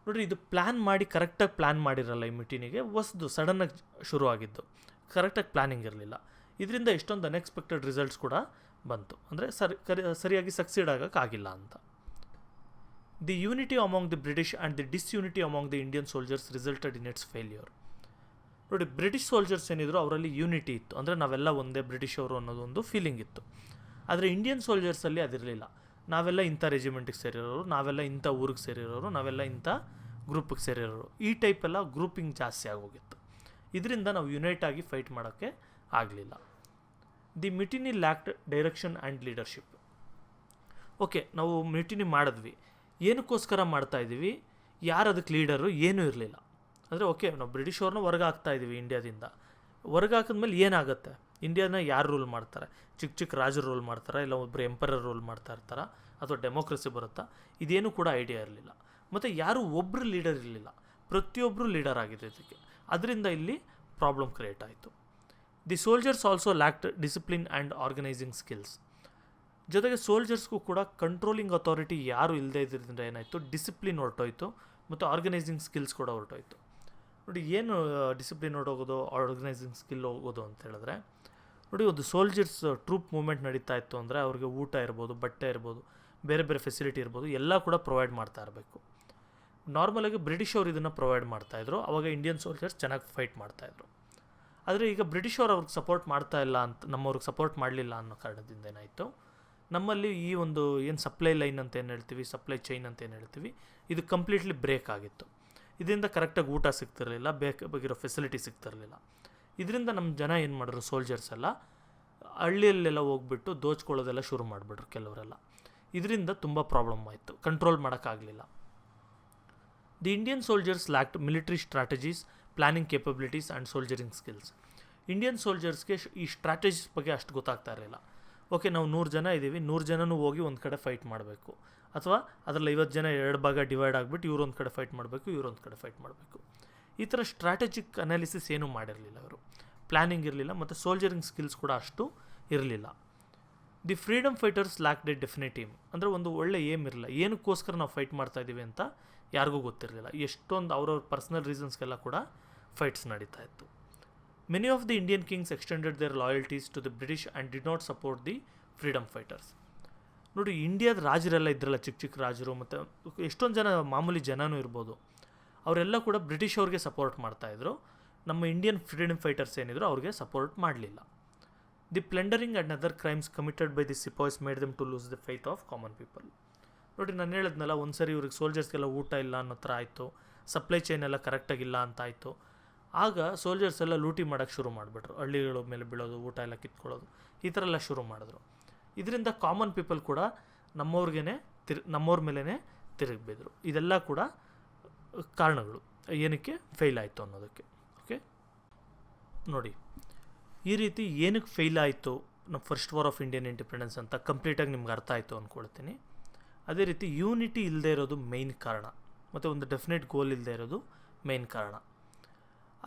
ನೋಡಿರಿ, ಇದು ಪ್ಲ್ಯಾನ್ ಮಾಡಿ ಕರೆಕ್ಟಾಗಿ ಪ್ಲ್ಯಾನ್ ಮಾಡಿರಲ್ಲ ಈ ಮೀಟಿನಿಗೆ, ಹೊಸ್ದು ಸಡನ್ನಾಗಿ ಶುರು ಆಗಿದ್ದು, ಕರೆಕ್ಟಾಗಿ ಪ್ಲ್ಯಾನಿಂಗ್ ಇರಲಿಲ್ಲ. ಇದರಿಂದ ಎಷ್ಟೊಂದು ಅನ್ಎಕ್ಸ್ಪೆಕ್ಟೆಡ್ ರಿಸಲ್ಟ್ಸ್ ಕೂಡ ಬಂತು, ಅಂದರೆ ಸರಿಯಾಗಿ ಸಕ್ಸೀಡ್ ಆಗೋಕ್ಕಾಗಿಲ್ಲ ಅಂತ. The unity among the British and the disunity among the Indian soldiers resulted in its failure. ನೋಡಿ, ಬ್ರಿಟಿಷ್ ಸೋಲ್ಜರ್ಸ್ ಏನಿದ್ರು ಅವರಲ್ಲಿ ಯೂನಿಟಿ ಇತ್ತು, ಅಂದರೆ ನಾವೆಲ್ಲ ಒಂದೇ ಬ್ರಿಟಿಷ್ ಅವರು ಅನ್ನೋದು ಒಂದು ಫೀಲಿಂಗ್ ಇತ್ತು. ಆದರೆ ಇಂಡಿಯನ್ ಸೋಲ್ಜರ್ಸಲ್ಲಿ ಅದಿರಲಿಲ್ಲ. ನಾವೆಲ್ಲ ಇಂಥ ರೆಜಿಮೆಂಟಿಗೆ ಸೇರಿರೋರು, ನಾವೆಲ್ಲ ಇಂಥ ಊರಿಗೆ ಸೇರಿರೋರು, ನಾವೆಲ್ಲ ಇಂಥ ಗ್ರೂಪಿಗೆ ಸೇರಿರೋರು, ಈ ಟೈಪೆಲ್ಲ ಗ್ರೂಪಿಂಗ್ ಜಾಸ್ತಿ ಆಗೋಗಿತ್ತು. ಇದರಿಂದ ನಾವು ಯುನೈಟ್ ಆಗಿ ಫೈಟ್ ಮಾಡೋಕ್ಕೆ ಆಗಲಿಲ್ಲ. The mutiny lacked direction and leadership. Okay, ನಾವು ಮಿಟಿನಿ ಮಾಡಿದ್ವಿ, ಏನಕ್ಕೋಸ್ಕರ ಮಾಡ್ತಾಯಿದ್ದೀವಿ, ಯಾರು ಅದಕ್ಕೆ ಲೀಡರು, ಏನೂ ಇರಲಿಲ್ಲ. ಅಂದರೆ ಓಕೆ, ನಾವು ಬ್ರಿಟಿಷ್ ಅವ್ರನ್ನ ಹೊರಗೆ ಹಾಕ್ತಾಯಿದ್ದೀವಿ ಇಂಡಿಯಾದಿಂದ, ಹೊರಗೆ ಹಾಕಿದ್ಮೇಲೆ ಏನಾಗುತ್ತೆ, ಇಂಡಿಯಾನ ಯಾರು ರೂಲ್ ಮಾಡ್ತಾರೆ, ಚಿಕ್ಕ ಚಿಕ್ಕ ರಾಜರು ರೂಲ್ ಮಾಡ್ತಾರೆ, ಇಲ್ಲ ಒಬ್ಬರು ಎಂಪರರ್ ರೂಲ್ ಮಾಡ್ತಾ ಇರ್ತಾರ, ಅಥವಾ ಡೆಮೋಕ್ರಸಿ ಬರುತ್ತಾ, ಇದೇನು ಕೂಡ ಐಡಿಯಾ ಇರಲಿಲ್ಲ. ಮತ್ತು ಯಾರೂ ಒಬ್ಬರು ಲೀಡರ್ ಇರಲಿಲ್ಲ, ಪ್ರತಿಯೊಬ್ಬರು ಲೀಡರ್ ಆಗಿದೆ ಇದಕ್ಕೆ. ಅದರಿಂದ ಇಲ್ಲಿ ಪ್ರಾಬ್ಲಮ್ ಕ್ರಿಯೇಟ್ ಆಯಿತು. The soldiers also lacked discipline and organising skills. ಜೊತೆಗೆ ಸೋಲ್ಜರ್ಸ್ಗೂ ಕೂಡ ಕಂಟ್ರೋಲಿಂಗ್ ಅಥಾರಿಟಿ ಯಾರು ಇಲ್ಲದೆ ಇದ್ರಿಂದ ಏನಾಯಿತು, ಡಿಸಿಪ್ಲಿನ್ ಹೊರಟೋಯ್ತು, ಮತ್ತು ಆರ್ಗನೈಸಿಂಗ್ ಸ್ಕಿಲ್ಸ್ ಕೂಡ ಹೊರಟೋಯ್ತು. ನೋಡಿ, ಏನು ಡಿಸಿಪ್ಲಿನ್ ಹೊರಟೋಗೋದು, ಆರ್ಗನೈಸಿಂಗ್ ಸ್ಕಿಲ್ ಹೋಗೋದು ಅಂತ ಹೇಳಿದ್ರೆ, ನೋಡಿ, ಒಂದು ಸೋಲ್ಜರ್ಸ್ ಟ್ರೂಪ್ ಮೂವ್ಮೆಂಟ್ ನಡೀತಾ ಇತ್ತು ಅಂದರೆ ಅವ್ರಿಗೆ ಊಟ ಇರ್ಬೋದು, ಬಟ್ಟೆ ಇರ್ಬೋದು, ಬೇರೆ ಬೇರೆ ಫೆಸಿಲಿಟಿ ಇರ್ಬೋದು, ಎಲ್ಲ ಕೂಡ ಪ್ರೊವೈಡ್ ಮಾಡ್ತಾ ಇರಬೇಕು. ನಾರ್ಮಲಾಗಿ ಬ್ರಿಟಿಷ್ ಅವರು ಇದನ್ನು ಪ್ರೊವೈಡ್ ಮಾಡ್ತಾಯಿದ್ರು, ಆವಾಗ ಇಂಡಿಯನ್ ಸೋಲ್ಜರ್ಸ್ ಚೆನ್ನಾಗಿ ಫೈಟ್ ಮಾಡ್ತಾಯಿದ್ರು. ಆದರೆ ಈಗ ಬ್ರಿಟಿಷ್ ಅವರು ಅವ್ರಿಗೆ ಸಪೋರ್ಟ್ ಮಾಡ್ತಾ ಇಲ್ಲ ಅಂತ, ನಮ್ಮವ್ರಿಗೆ ಸಪೋರ್ಟ್ ಮಾಡಲಿಲ್ಲ ಅನ್ನೋ ಕಾರಣದಿಂದ ಏನಾಯಿತು, ನಮ್ಮಲ್ಲಿ ಈ ಒಂದು ಏನು ಸಪ್ಲೈ ಲೈನ್ ಅಂತ ಏನು ಹೇಳ್ತೀವಿ, ಸಪ್ಲೈ ಚೈನ್ ಅಂತ ಏನು ಹೇಳ್ತೀವಿ, ಇದು ಕಂಪ್ಲೀಟ್ಲಿ ಬ್ರೇಕ್ ಆಗಿತ್ತು. ಇದರಿಂದ ಕರೆಕ್ಟಾಗಿ ಊಟ ಸಿಗ್ತಿರಲಿಲ್ಲ, ಬೇಕಾಗಿರೋ ಫೆಸಿಲಿಟಿ ಸಿಗ್ತಿರಲಿಲ್ಲ. ಇದರಿಂದ ನಮ್ಮ ಜನ ಏನು ಮಾಡಿದ್ರು, ಸೋಲ್ಜರ್ಸ್ ಎಲ್ಲ ಹಳ್ಳಿಯಲ್ಲೆಲ್ಲ ಹೋಗ್ಬಿಟ್ಟು ದೋಚ್ಕೊಳ್ಳೋದೆಲ್ಲ ಶುರು ಮಾಡಿಬಿಟ್ರು ಕೆಲವರೆಲ್ಲ. ಇದರಿಂದ ತುಂಬ ಪ್ರಾಬ್ಲಮ್ ಆಯಿತು, ಕಂಟ್ರೋಲ್ ಮಾಡೋಕ್ಕಾಗಲಿಲ್ಲ. The Indian soldiers lacked military strategies, planning capabilities and soldiering skills. Indian ಸೋಲ್ಜರ್ಸ್ಗೆ ಈ ಸ್ಟ್ರಾಟಜೀಸ್ ಬಗ್ಗೆ ಅಷ್ಟು ಗೊತ್ತಾಗ್ತಾ ಇರಲಿಲ್ಲ. ಓಕೆ, ನಾವು 100 ಜನ ಇದ್ದೀವಿ, 100 ಜನನೂ ಹೋಗಿ ಒಂದು ಕಡೆ ಫೈಟ್ ಮಾಡಬೇಕು, ಅಥವಾ ಅದರಲ್ಲಿ 50 ಜನ 2 ಭಾಗ ಡಿವೈಡ್ ಆಗಿಬಿಟ್ಟು ಇವರೊಂದು ಕಡೆ ಫೈಟ್ ಮಾಡಬೇಕು, ಇವರೊಂದು ಕಡೆ ಫೈಟ್ ಮಾಡಬೇಕು. ಈ ಥರ ಸ್ಟ್ರಾಟಜಿಕ್ ಅನಾಲಿಸಿಸ್ ಏನೂ ಮಾಡಿರಲಿಲ್ಲ ಅವರು, ಪ್ಲ್ಯಾನಿಂಗ್ ಇರಲಿಲ್ಲ, ಮತ್ತು ಸೋಲ್ಜರಿಂಗ್ ಸ್ಕಿಲ್ಸ್ ಕೂಡ ಅಷ್ಟು ಇರಲಿಲ್ಲ. The freedom fighters lacked a definite aim. ಅಂದರೆ ಒಂದು ಒಳ್ಳೆ ಏಮ್ ಇರಲಿಲ್ಲ, ಏನಕ್ಕೋಸ್ಕರ ನಾವು ಫೈಟ್ ಮಾಡ್ತಾಯಿದ್ದೀವಿ ಅಂತ ಯಾರಿಗೂ ಗೊತ್ತಿರಲಿಲ್ಲ. ಎಷ್ಟೊಂದು ಅವ್ರವ್ರ ಪರ್ಸ್ನಲ್ ರೀಸನ್ಸ್ಗೆಲ್ಲ ಕೂಡ ಫೈಟ್ಸ್ ನಡೀತಾ ಇತ್ತು. Many of the Indian kings extended their loyalties to the British and did not support the freedom fighters. ನೋಡಿ, ಇಂಡಿಯಾದ ರಾಜರೆಲ್ಲ ಇದ್ರಲ್ಲ, ಚಿಕ್ಕ ಚಿಕ್ಕ ರಾಜರು, ಮತ್ತು ಎಷ್ಟೊಂದು ಜನ ಮಾಮೂಲಿ ಜನನೂ ಇರ್ಬೋದು, ಅವರೆಲ್ಲ ಕೂಡ ಬ್ರಿಟಿಷ್ ಅವ್ರಿಗೆ ಸಪೋರ್ಟ್ ಮಾಡ್ತಾಯಿದ್ರು. ನಮ್ಮ ಇಂಡಿಯನ್ ಫ್ರೀಡಮ್ ಫೈಟರ್ಸ್ ಏನಿದ್ರು ಅವ್ರಿಗೆ ಸಪೋರ್ಟ್ ಮಾಡಲಿಲ್ಲ. The plundering and other crimes committed by the sepoys made them to lose the faith of common people. ನೋಡಿ, ನಾನು ಹೇಳಿದ್ನಲ್ಲ, ಒಂದು ಸರಿ ಇವ್ರಿಗೆ ಸೋಲ್ಜರ್ಸ್ಗೆಲ್ಲ ಊಟ ಇಲ್ಲ ಅನ್ನೋ ಥರ ಆಯಿತು, ಸಪ್ಲೈ ಚೈನ್ ಎಲ್ಲ ಕರೆಕ್ಟಾಗಿಲ್ಲ ಅಂತ ಆಯಿತು. ಆಗ ಸೋಲ್ಜರ್ಸ್ ಎಲ್ಲ ಲೂಟಿ ಮಾಡೋಕ್ಕೆ ಶುರು ಮಾಡಿಬಿಟ್ರು, ಹಳ್ಳಿಗಳ ಮೇಲೆ ಬೀಳೋದು, ಊಟ ಎಲ್ಲ ಕಿತ್ಕೊಳ್ಳೋದು, ಈ ಥರ ಎಲ್ಲ ಶುರು ಮಾಡಿದ್ರು. ಇದರಿಂದ ಕಾಮನ್ ಪೀಪಲ್ ಕೂಡ ನಮ್ಮವ್ರ ಮೇಲೇ ತಿರುಗಿ ಬಿದ್ದರು. ಇದೆಲ್ಲ ಕೂಡ ಕಾರಣಗಳು ಏನಕ್ಕೆ ಫೇಲ್ ಆಯಿತು ಅನ್ನೋದಕ್ಕೆ. ಓಕೆ, ನೋಡಿ, ಈ ರೀತಿ ಏನಕ್ಕೆ ಫೇಲ್ ಆಯಿತು ನಮ್ಮ first war of Indian independence ಅಂತ ಕಂಪ್ಲೀಟಾಗಿ ನಿಮ್ಗೆ ಅರ್ಥ ಆಯಿತು ಅಂದ್ಕೊಳ್ತೀನಿ. ಅದೇ ರೀತಿ ಯೂನಿಟಿ ಇಲ್ಲದೆ ಇರೋದು ಮೈನ್ ಕಾರಣ, ಮತ್ತು ಒಂದು ಡೆಫಿನೆಟ್ ಗೋಲ್ ಇಲ್ಲದೆ ಇರೋದು ಮೈನ್ ಕಾರಣ.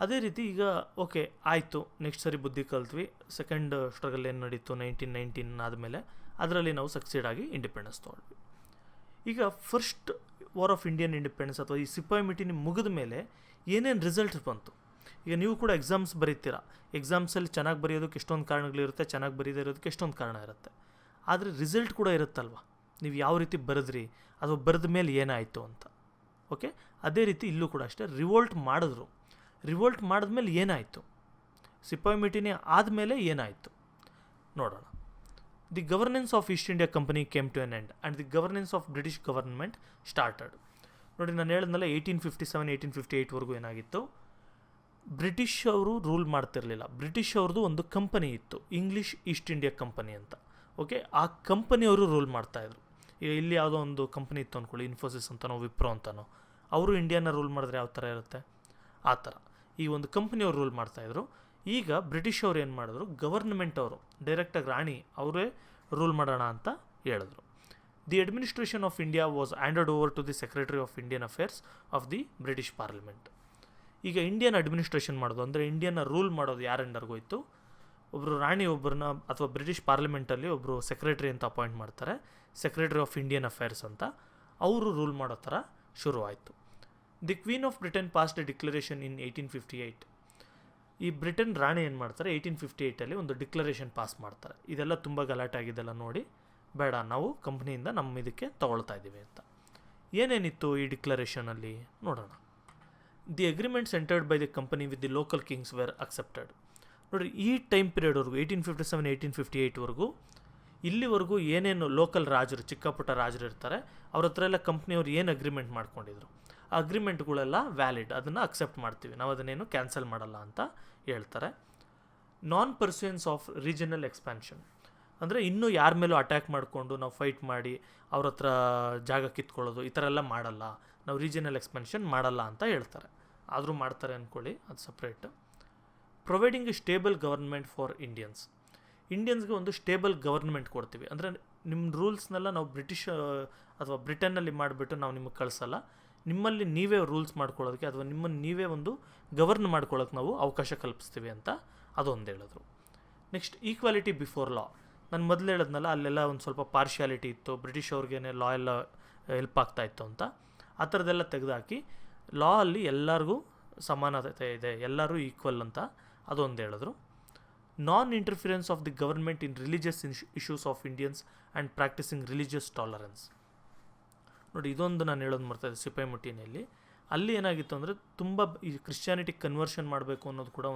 ಅದೇ ರೀತಿ ಈಗ ಓಕೆ ಆಯಿತು, ನೆಕ್ಸ್ಟ್ ಸರಿ ಬುದ್ಧಿ ಕಲ್ತ್ವಿ, ಸೆಕೆಂಡ್ ಸ್ಟ್ರಗಲ್ ಏನು ನಡೀತು 1919 ಆದಮೇಲೆ ಅದರಲ್ಲಿ ನಾವು ಸಕ್ಸೀಡ್ ಆಗಿ ಇಂಡಿಪೆಂಡೆನ್ಸ್ ತೊಗೊಂಡ್ವಿ. ಈಗ first war of Indian independence ಅಥವಾ ಈ ಸಿಪಾಯಿ ಮಿಟಿನಿ ಮುಗಿದ ಮೇಲೆ ಏನೇನು ರಿಸಲ್ಟ್ಸ್ ಬಂತು. ಈಗ ನೀವು ಕೂಡ ಎಕ್ಸಾಮ್ಸ್ ಬರೀತೀರಾ, ಎಕ್ಸಾಮ್ಸಲ್ಲಿ ಚೆನ್ನಾಗಿ ಬರೆಯೋದಕ್ಕೆ ಎಷ್ಟೊಂದು ಕಾರಣಗಳಿರುತ್ತೆ, ಚೆನ್ನಾಗಿ ಬರೀದೇ ಇರೋದಕ್ಕೆ ಎಷ್ಟೊಂದು ಕಾರಣ ಇರುತ್ತೆ. ಆದರೆ ರಿಸಲ್ಟ್ ಕೂಡ ಇರುತ್ತಲ್ವ, ನೀವು ಯಾವ ರೀತಿ ಬರೆದ್ರಿ, ಅಥವಾ ಬರೆದ ಮೇಲೆ ಏನಾಯಿತು ಅಂತ. ಓಕೆ, ಅದೇ ರೀತಿ ಇಲ್ಲೂ ಕೂಡ ಅಷ್ಟೇ, ರಿವೋಲ್ಟ್ ಮಾಡಿದ್ಮೇಲೆ ಏನಾಯಿತು, ಸಿಪಾಯಿ ಮಿಟಿನಿ ಆದಮೇಲೆ ಏನಾಯಿತು ನೋಡೋಣ. The governance of East India Company came to an end and the governance of British government started. ನೋಡಿ, ನಾನು ಹೇಳಿದ್ನಲ್ಲ 1857 1858ವರೆಗೂ ಏನಾಗಿತ್ತು, ಬ್ರಿಟಿಷ್ ಅವರು ರೂಲ್ ಮಾಡ್ತಿರಲಿಲ್ಲ. ಬ್ರಿಟಿಷ್ ಅವ್ರದ್ದು ಒಂದು ಕಂಪನಿ ಇತ್ತು, ಇಂಗ್ಲೀಷ್ ಈಸ್ಟ್ ಇಂಡಿಯಾ ಕಂಪನಿ ಅಂತ. ಓಕೆ, ಆ ಕಂಪನಿಯವರು ರೂಲ್ ಮಾಡ್ತಾಯಿದ್ರು. ಈಗ ಇಲ್ಲಿ ಯಾವುದೋ ಒಂದು ಕಂಪನಿ ಇತ್ತು ಅಂದ್ಕೊಳ್ಳಿ, ಇನ್ಫೋಸಿಸ್ ಅಂತನೋ ವಿಪ್ರೋ ಅಂತನೋ, ಅವರು ಇಂಡಿಯಾನ ರೂಲ್ ಮಾಡಿದ್ರೆ ಯಾವ ಥರ ಇರುತ್ತೆ, ಆ ಥರ ಈ ಒಂದು ಕಂಪ್ನಿಯವ್ರು ರೂಲ್ ಮಾಡ್ತಾಯಿದ್ರು. ಈಗ ಬ್ರಿಟಿಷ್ ಅವ್ರು ಏನು ಮಾಡಿದ್ರು, ಗವರ್ನಮೆಂಟ್ ಅವರು ಡೈರೆಕ್ಟಾಗಿ ರಾಣಿ ಅವರೇ ರೂಲ್ ಮಾಡೋಣ ಅಂತ ಹೇಳಿದ್ರು. The administration of India was handed over to the secretary of Indian affairs of the British parliament. ಈಗ ಇಂಡಿಯನ್ ಅಡ್ಮಿನಿಸ್ಟ್ರೇಷನ್ ಮಾಡೋದು ಅಂದರೆ ಇಂಡಿಯನ್ನ ರೂಲ್ ಮಾಡೋದು ಯಾರ ಅಂಡರ್ಗೋಯ್ತು, ಒಬ್ಬರು ರಾಣಿ ಒಬ್ಬರನ್ನ ಅಥವಾ ಬ್ರಿಟಿಷ್ ಪಾರ್ಲಿಮೆಂಟಲ್ಲಿ ಒಬ್ಬರು ಸೆಕ್ರೆಟರಿ ಅಂತ ಅಪಾಯಿಂಟ್ ಮಾಡ್ತಾರೆ, ಸೆಕ್ರೆಟರಿ ಆಫ್ ಇಂಡಿಯನ್ ಅಫೇರ್ಸ್ ಅಂತ, ಅವರು ರೂಲ್ ಮಾಡೋ ಥರ ಶುರುವಾಯಿತು. The queen of Britain passed a declaration in 1858. ಈ ಬ್ರಿಟನ್ ರಾಣಿ ಏನು ಮಾಡ್ತಾರೆ 1858ಅಲ್ಲಿ ಒಂದು ಡಿಕ್ಲರೇಷನ್ ಪಾಸ್ ಮಾಡ್ತಾರೆ. ಇದೆಲ್ಲ ತುಂಬ ಗಲಾಟೆ ಆಗಿದ್ದೆಲ್ಲ ನೋಡಿ ಬೇಡ, ನಾವು ಕಂಪ್ನಿಯಿಂದ ನಮ್ಮ ಇದಕ್ಕೆ ತಗೊಳ್ತಾ ಇದ್ದೀವಿ ಅಂತ. ಏನೇನಿತ್ತು ಈ ಡಿಕ್ಲರೇಷನಲ್ಲಿ ನೋಡೋಣ. The agreements entered by the company with the local kings were accepted. ನೋಡಿರಿ, ಈ ಟೈಮ್ ಪೀರಿಯಡ್ವರೆಗೂ 1857 1858ವರೆಗೂ ಇಲ್ಲಿವರೆಗೂ ಏನೇನು ಲೋಕಲ್ ರಾಜರು, ಚಿಕ್ಕ ಪುಟ್ಟ ರಾಜರು ಇರ್ತಾರೆ, ಅವ್ರ ಹತ್ರ ಎಲ್ಲ ಕಂಪ್ನಿಯವ್ರು ಏನು ಅಗ್ರಿಮೆಂಟ್ ಮಾಡ್ಕೊಂಡಿದ್ರು ಆ ಅಗ್ರಿಮೆಂಟ್ಗಳೆಲ್ಲ ವ್ಯಾಲಿಡ್, ಅದನ್ನು ಅಕ್ಸೆಪ್ಟ್ ಮಾಡ್ತೀವಿ, ನಾವು ಅದನ್ನೇನು ಕ್ಯಾನ್ಸಲ್ ಮಾಡಲ್ಲ ಅಂತ ಹೇಳ್ತಾರೆ. ನಾನ್ ಪರ್ಸ್ಯೂಯನ್ಸ್ ಆಫ್ ರೀಜನಲ್ ಎಕ್ಸ್ಪ್ಯಾನ್ಷನ್ ಅಂದರೆ ಇನ್ನೂ ಯಾರ ಮೇಲೂ ಅಟ್ಯಾಕ್ ಮಾಡಿಕೊಂಡು ನಾವು ಫೈಟ್ ಮಾಡಿ ಅವ್ರ ಹತ್ರ ಜಾಗ ಕಿತ್ಕೊಳ್ಳೋದು ಈ ಥರ ಎಲ್ಲ ಮಾಡಲ್ಲ, ನಾವು ರೀಜನಲ್ ಎಕ್ಸ್ಪ್ಯಾನ್ಷನ್ ಮಾಡಲ್ಲ ಅಂತ ಹೇಳ್ತಾರೆ. ಆದರೂ ಮಾಡ್ತಾರೆ ಅಂದ್ಕೊಳ್ಳಿ, ಅದು separate. Providing a stable government for ಇಂಡಿಯನ್ಸ್ಗೆ ಒಂದು ಸ್ಟೇಬಲ್ ಗವರ್ಮೆಂಟ್ ಕೊಡ್ತೀವಿ. ಅಂದರೆ ನಿಮ್ಮ ರೂಲ್ಸ್ನೆಲ್ಲ ನಾವು ಬ್ರಿಟಿಷ್ ಅಥವಾ ಬ್ರಿಟನ್ನಲ್ಲಿ ಮಾಡಿಬಿಟ್ಟು ನಾವು ನಿಮಗೆ ಕಳಿಸಲ್ಲ, ನಿಮ್ಮಲ್ಲಿ ನೀವೇ ರೂಲ್ಸ್ ಮಾಡ್ಕೊಳ್ಳೋದಕ್ಕೆ ಅಥವಾ ನಿಮ್ಮನ್ನು ನೀವೇ ಒಂದು ಗವರ್ನ್ ಮಾಡ್ಕೊಳ್ಳೋಕೆ ನಾವು ಅವಕಾಶ ಕಲ್ಪಿಸ್ತೀವಿ ಅಂತ ಅದೊಂದು ಹೇಳಿದ್ರು. Next equality before law. ನಾನು ಮೊದಲು ಹೇಳಿದ್ನಲ್ಲ, ಅಲ್ಲೆಲ್ಲ ಒಂದು ಸ್ವಲ್ಪ ಪಾರ್ಶಿಯಾಲಿಟಿ ಇತ್ತು, ಬ್ರಿಟಿಷ್ ಅವ್ರಿಗೇನೆ ಲಾ ಎಲ್ಲ ಹೆಲ್ಪ್ ಆಗ್ತಾಯಿತ್ತು ಅಂತ. ಆ ಥರದ್ದೆಲ್ಲ ತೆಗೆದುಹಾಕಿ ಲಾ ಅಲ್ಲಿ ಎಲ್ಲರಿಗೂ ಸಮಾನತೆ ಇದೆ, ಎಲ್ಲರೂ ಈಕ್ವಲ್ ಅಂತ ಅದೊಂದು ಹೇಳಿದ್ರು. Non interference of the government in religious issues of Indians and practising religious tolerance. ನೋಡಿ, ಇದೊಂದು ನಾನು ಹೇಳೋದು ಮಾಡ್ತಾಯಿದ್ದೆ ಸಿಪಾಯಿಮುಟ್ಟಿನಲ್ಲಿ. ಅಲ್ಲಿ ಏನಾಗಿತ್ತು ಅಂದರೆ ತುಂಬ ಈ ಕ್ರಿಶ್ಚಿಯಾನಿಟಿ ಕನ್ವರ್ಷನ್ ಮಾಡಬೇಕು ಅನ್ನೋದು ಕೂಡ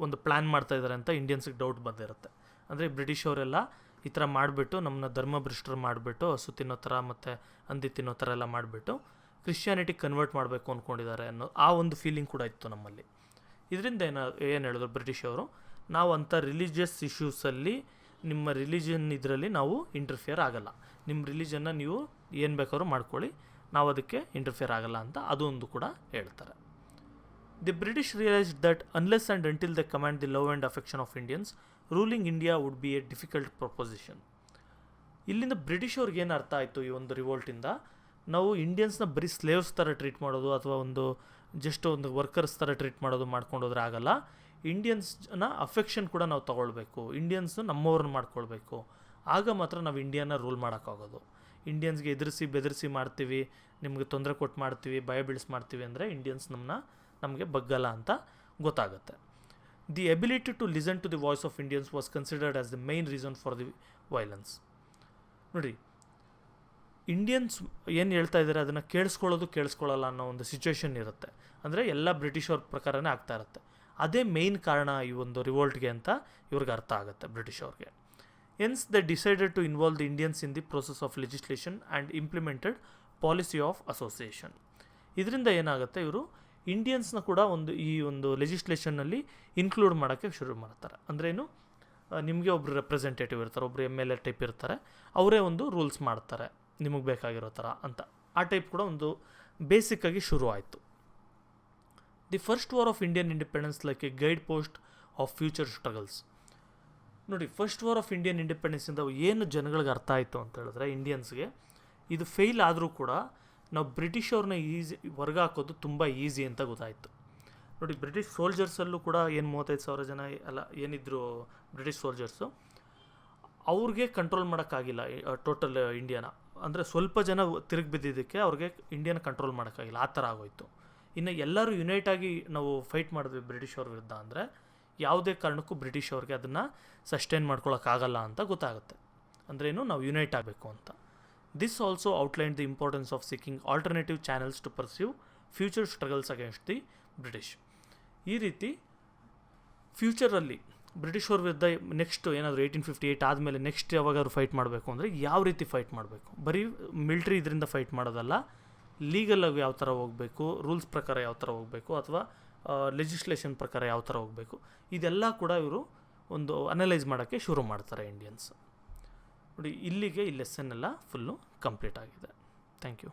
ಒಂದು ಪ್ಲ್ಯಾನ್ ಮಾಡ್ತಾಯಿದ್ದಾರೆ ಅಂತ ಇಂಡಿಯನ್ಸಿಗೆ ಡೌಟ್ ಬಂದಿರುತ್ತೆ. ಅಂದರೆ ಬ್ರಿಟಿಷ್ ಅವರೆಲ್ಲ ಈ ಥರ ಮಾಡಿಬಿಟ್ಟು ನಮ್ಮನ್ನ ಧರ್ಮಭ್ರಷ್ಟರು ಮಾಡಿಬಿಟ್ಟು ಹಸು ತಿನ್ನೋ ಥರ ಮತ್ತು ಹಂದಿ ತಿನ್ನೋ ಥರ ಎಲ್ಲ ಮಾಡಿಬಿಟ್ಟು ಕ್ರಿಶ್ಚಿಯಾನಿಟಿ ಕನ್ವರ್ಟ್ ಮಾಡಬೇಕು ಅಂದ್ಕೊಂಡಿದ್ದಾರೆ ಅನ್ನೋ ಆ ಒಂದು ಫೀಲಿಂಗ್ ಕೂಡ ಇತ್ತು ನಮ್ಮಲ್ಲಿ. ಇದರಿಂದ ಏನು ಹೇಳಿದ್ರು ಬ್ರಿಟಿಷ್ ಅವರು, ನಾವು ಅಂಥ ರಿಲಿಜಿಯಸ್ ಇಶ್ಯೂಸಲ್ಲಿ ನಿಮ್ಮ ರಿಲಿಜನ್ ಇದರಲ್ಲಿ ನಾವು ಇಂಟರ್ಫಿಯರ್ ಆಗಲ್ಲ, ನಿಮ್ಮ ರಿಲಿಜನ್ನ ನೀವು ಏನು ಬೇಕಾದ್ರೂ ಮಾಡ್ಕೊಳ್ಳಿ, ನಾವು ಅದಕ್ಕೆ ಇಂಟರ್ಫಿಯರ್ ಆಗಲ್ಲ ಅಂತ ಅದೊಂದು ಕೂಡ ಹೇಳ್ತಾರೆ. The British realised that unless and until they command the love and affection of Indians ruling India would be a difficult proposition. ಇಲ್ಲಿಂದ ಬ್ರಿಟಿಷ್ ಅವ್ರಿಗೆ ಏನು ಅರ್ಥ ಆಯಿತು ಈ ಒಂದು ರಿವೋಲ್ಟಿಂದ, ನಾವು ಇಂಡಿಯನ್ಸ್ನ ಬರೀ ಸ್ಲೇವ್ಸ್ ಥರ ಟ್ರೀಟ್ ಮಾಡೋದು ಅಥವಾ ಜಸ್ಟ್ ಒಂದು ವರ್ಕರ್ಸ್ ಥರ ಟ್ರೀಟ್ ಮಾಡೋದು ಮಾಡ್ಕೊಂಡೋದ್ರೆ ಆಗಲ್ಲ, ಇಂಡಿಯನ್ಸ್ನ ಅಫೆಕ್ಷನ್ ಕೂಡ ನಾವು ತೊಗೊಳ್ಬೇಕು, ಇಂಡಿಯನ್ಸ್ನ ನಮ್ಮವ್ರನ್ನ ಮಾಡ್ಕೊಳ್ಬೇಕು, ಆಗ ಮಾತ್ರ ನಾವು ಇಂಡಿಯಾನ ರೂಲ್ ಮಾಡೋಕ್ಕಾಗೋದು. ಇಂಡಿಯನ್ಸ್ಗೆ ಎದುರಿಸಿ ಬೆದರಿಸಿ ಮಾಡ್ತೀವಿ, ನಿಮಗೆ ತೊಂದರೆ ಕೊಟ್ಟು ಮಾಡ್ತೀವಿ, ಭಯ ಬೀಳಿಸಿ ಮಾಡ್ತೀವಿ ಅಂದರೆ ಇಂಡಿಯನ್ಸ್ ನಮಗೆ ಬಗ್ಗಲ್ಲ ಅಂತ ಗೊತ್ತಾಗುತ್ತೆ. The ability to listen to the voice of Indians was considered as the main reason for the violence. ನೋಡಿ, ಇಂಡಿಯನ್ಸ್ ಏನು ಹೇಳ್ತಾ ಇದ್ದಾರೆ ಅದನ್ನು ಕೇಳಿಸ್ಕೊಳ್ಳಲ್ಲ ಅನ್ನೋ ಒಂದು ಸಿಚುವೇಶನ್ ಇರುತ್ತೆ. ಅಂದರೆ ಎಲ್ಲ ಬ್ರಿಟಿಷವ್ರ ಪ್ರಕಾರನೇ ಆಗ್ತಾ ಇರುತ್ತೆ. ಅದೇ ಮೇಯ್ನ್ ಕಾರಣ ಈ ಒಂದು ರಿವೋಲ್ಟ್ಗೆ ಅಂತ ಇವ್ರಿಗೆ ಅರ್ಥ ಆಗುತ್ತೆ ಬ್ರಿಟಿಷವ್ರಿಗೆ. Hence they decided to involve the Indians in the process of legislation and implemented policy of association. ಇದರಿಂದ ಏನಾಗುತ್ತೆ, ಇವರು ಇಂಡಿಯನ್ಸ್ನ ಕೂಡ ಈ ಒಂದು ಲೆಜಿಸ್ಲೇಷನ್ನಲ್ಲಿ ಇನ್ಕ್ಲೂಡ್ ಮಾಡೋಕ್ಕೆ ಶುರು ಮಾಡ್ತಾರೆ. ಅಂದ್ರೇನು, ನಿಮಗೆ ಒಬ್ಬರು ರೆಪ್ರೆಸೆಂಟೇಟಿವ್ ಇರ್ತಾರೆ, ಒಬ್ಬರು MLA ಟೈಪ್ ಇರ್ತಾರೆ, ಅವರೇ ಒಂದು ರೂಲ್ಸ್ ಮಾಡ್ತಾರೆ ನಿಮಗೆ ಬೇಕಾಗಿರೋ ಥರ ಅಂತ. ಆ ಟೈಪ್ ಕೂಡ ಒಂದು ಬೇಸಿಕ್ಕಾಗಿ ಶುರು ಆಯಿತು. The first war of Indian independence like A guide post of future struggles. ನೋಡಿ, ಫಸ್ಟ್ ವಾರ್ ಆಫ್ ಇಂಡಿಯನ್ ಇಂಡಿಪೆಂಡೆನ್ಸಿಂದ ಏನು ಜನಗಳಿಗೆ ಅರ್ಥ ಆಯಿತು ಅಂತ ಹೇಳಿದ್ರೆ, ಇಂಡಿಯನ್ಸ್ಗೆ ಇದು ಫೇಲ್ ಆದರೂ ಕೂಡ ನಾವು ಬ್ರಿಟಿಷವ್ರನ್ನ ಹೊರಗೆ ಹಾಕೋದು ತುಂಬ ಈಸಿ ಅಂತ ಗೊತ್ತಾಯಿತು. ನೋಡಿ, ಬ್ರಿಟಿಷ್ ಸೋಲ್ಜರ್ಸಲ್ಲೂ ಕೂಡ 35,000 ಜನ ಏನಿದ್ರು ಬ್ರಿಟಿಷ್ ಸೋಲ್ಜರ್ಸು, ಅವ್ರಿಗೆ ಕಂಟ್ರೋಲ್ ಮಾಡೋಕ್ಕಾಗಿಲ್ಲ ಟೋಟಲ್ ಇಂಡಿಯಾನ. ಅಂದರೆ ಸ್ವಲ್ಪ ಜನ ತಿರುಗಿ ಬಿದ್ದಿದ್ದಕ್ಕೆ ಅವ್ರಿಗೆ ಇಂಡಿಯಾನ ಕಂಟ್ರೋಲ್ ಮಾಡೋಕ್ಕಾಗಿಲ್ಲ, ಆ ಥರ ಆಗೋಯ್ತು. ಇನ್ನು ಎಲ್ಲರೂ ಯುನೈಟಾಗಿ ನಾವು ಫೈಟ್ ಮಾಡಿದ್ವಿ ಬ್ರಿಟಿಷವ್ರ ವಿರುದ್ಧ ಅಂದರೆ ಯಾವುದೇ ಕಾರಣಕ್ಕೂ ಬ್ರಿಟಿಷ್ ಅವ್ರಿಗೆ ಅದನ್ನು ಸಸ್ಟೈನ್ ಮಾಡ್ಕೊಳ್ಳೋಕ್ಕಾಗಲ್ಲ ಅಂತ ಗೊತ್ತಾಗುತ್ತೆ. ಅಂದ್ರೇನು, ನಾವು ಯುನೈಟ್ ಆಗಬೇಕು ಅಂತ. This also outline the importance of seeking alternative channels to pursue future struggles against the British. ಈ ರೀತಿ ಫ್ಯೂಚರಲ್ಲಿ ಬ್ರಿಟಿಷವ್ರ ವಿರುದ್ಧ ನೆಕ್ಸ್ಟ್ ಏನಾದರೂ 1858 ಆದಮೇಲೆ ನೆಕ್ಸ್ಟ್ ಯಾವಾಗಾದ್ರು ಫೈಟ್ ಮಾಡಬೇಕು ಅಂದರೆ ಯಾವ ರೀತಿ ಫೈಟ್ ಮಾಡಬೇಕು, ಬರೀ ಮಿಲ್ಟ್ರಿ ಇದರಿಂದ ಫೈಟ್ ಮಾಡೋದಲ್ಲ, ಲೀಗಲಾಗಿ ಯಾವ ಥರ ಹೋಗಬೇಕು, ರೂಲ್ಸ್ ಪ್ರಕಾರ ಯಾವ ಥರ ಹೋಗಬೇಕು, ಅಥವಾ ಲೆಜಿಸ್ಲೇಷನ್ ಪ್ರಕಾರ ಯಾವ ಥರ ಹೋಗಬೇಕು, ಇದೆಲ್ಲ ಕೂಡ ಇವರು ಒಂದು ಅನಲೈಸ್ ಮಾಡೋಕ್ಕೆ ಶುರು ಮಾಡ್ತಾರೆ ಇಂಡಿಯನ್ಸ್. ನೋಡಿ, ಇಲ್ಲಿಗೆ ಈ ಲೆಸನ್ ಎಲ್ಲ ಫುಲ್ಲು ಕಂಪ್ಲೀಟ್ ಆಗಿದೆ. Thank you.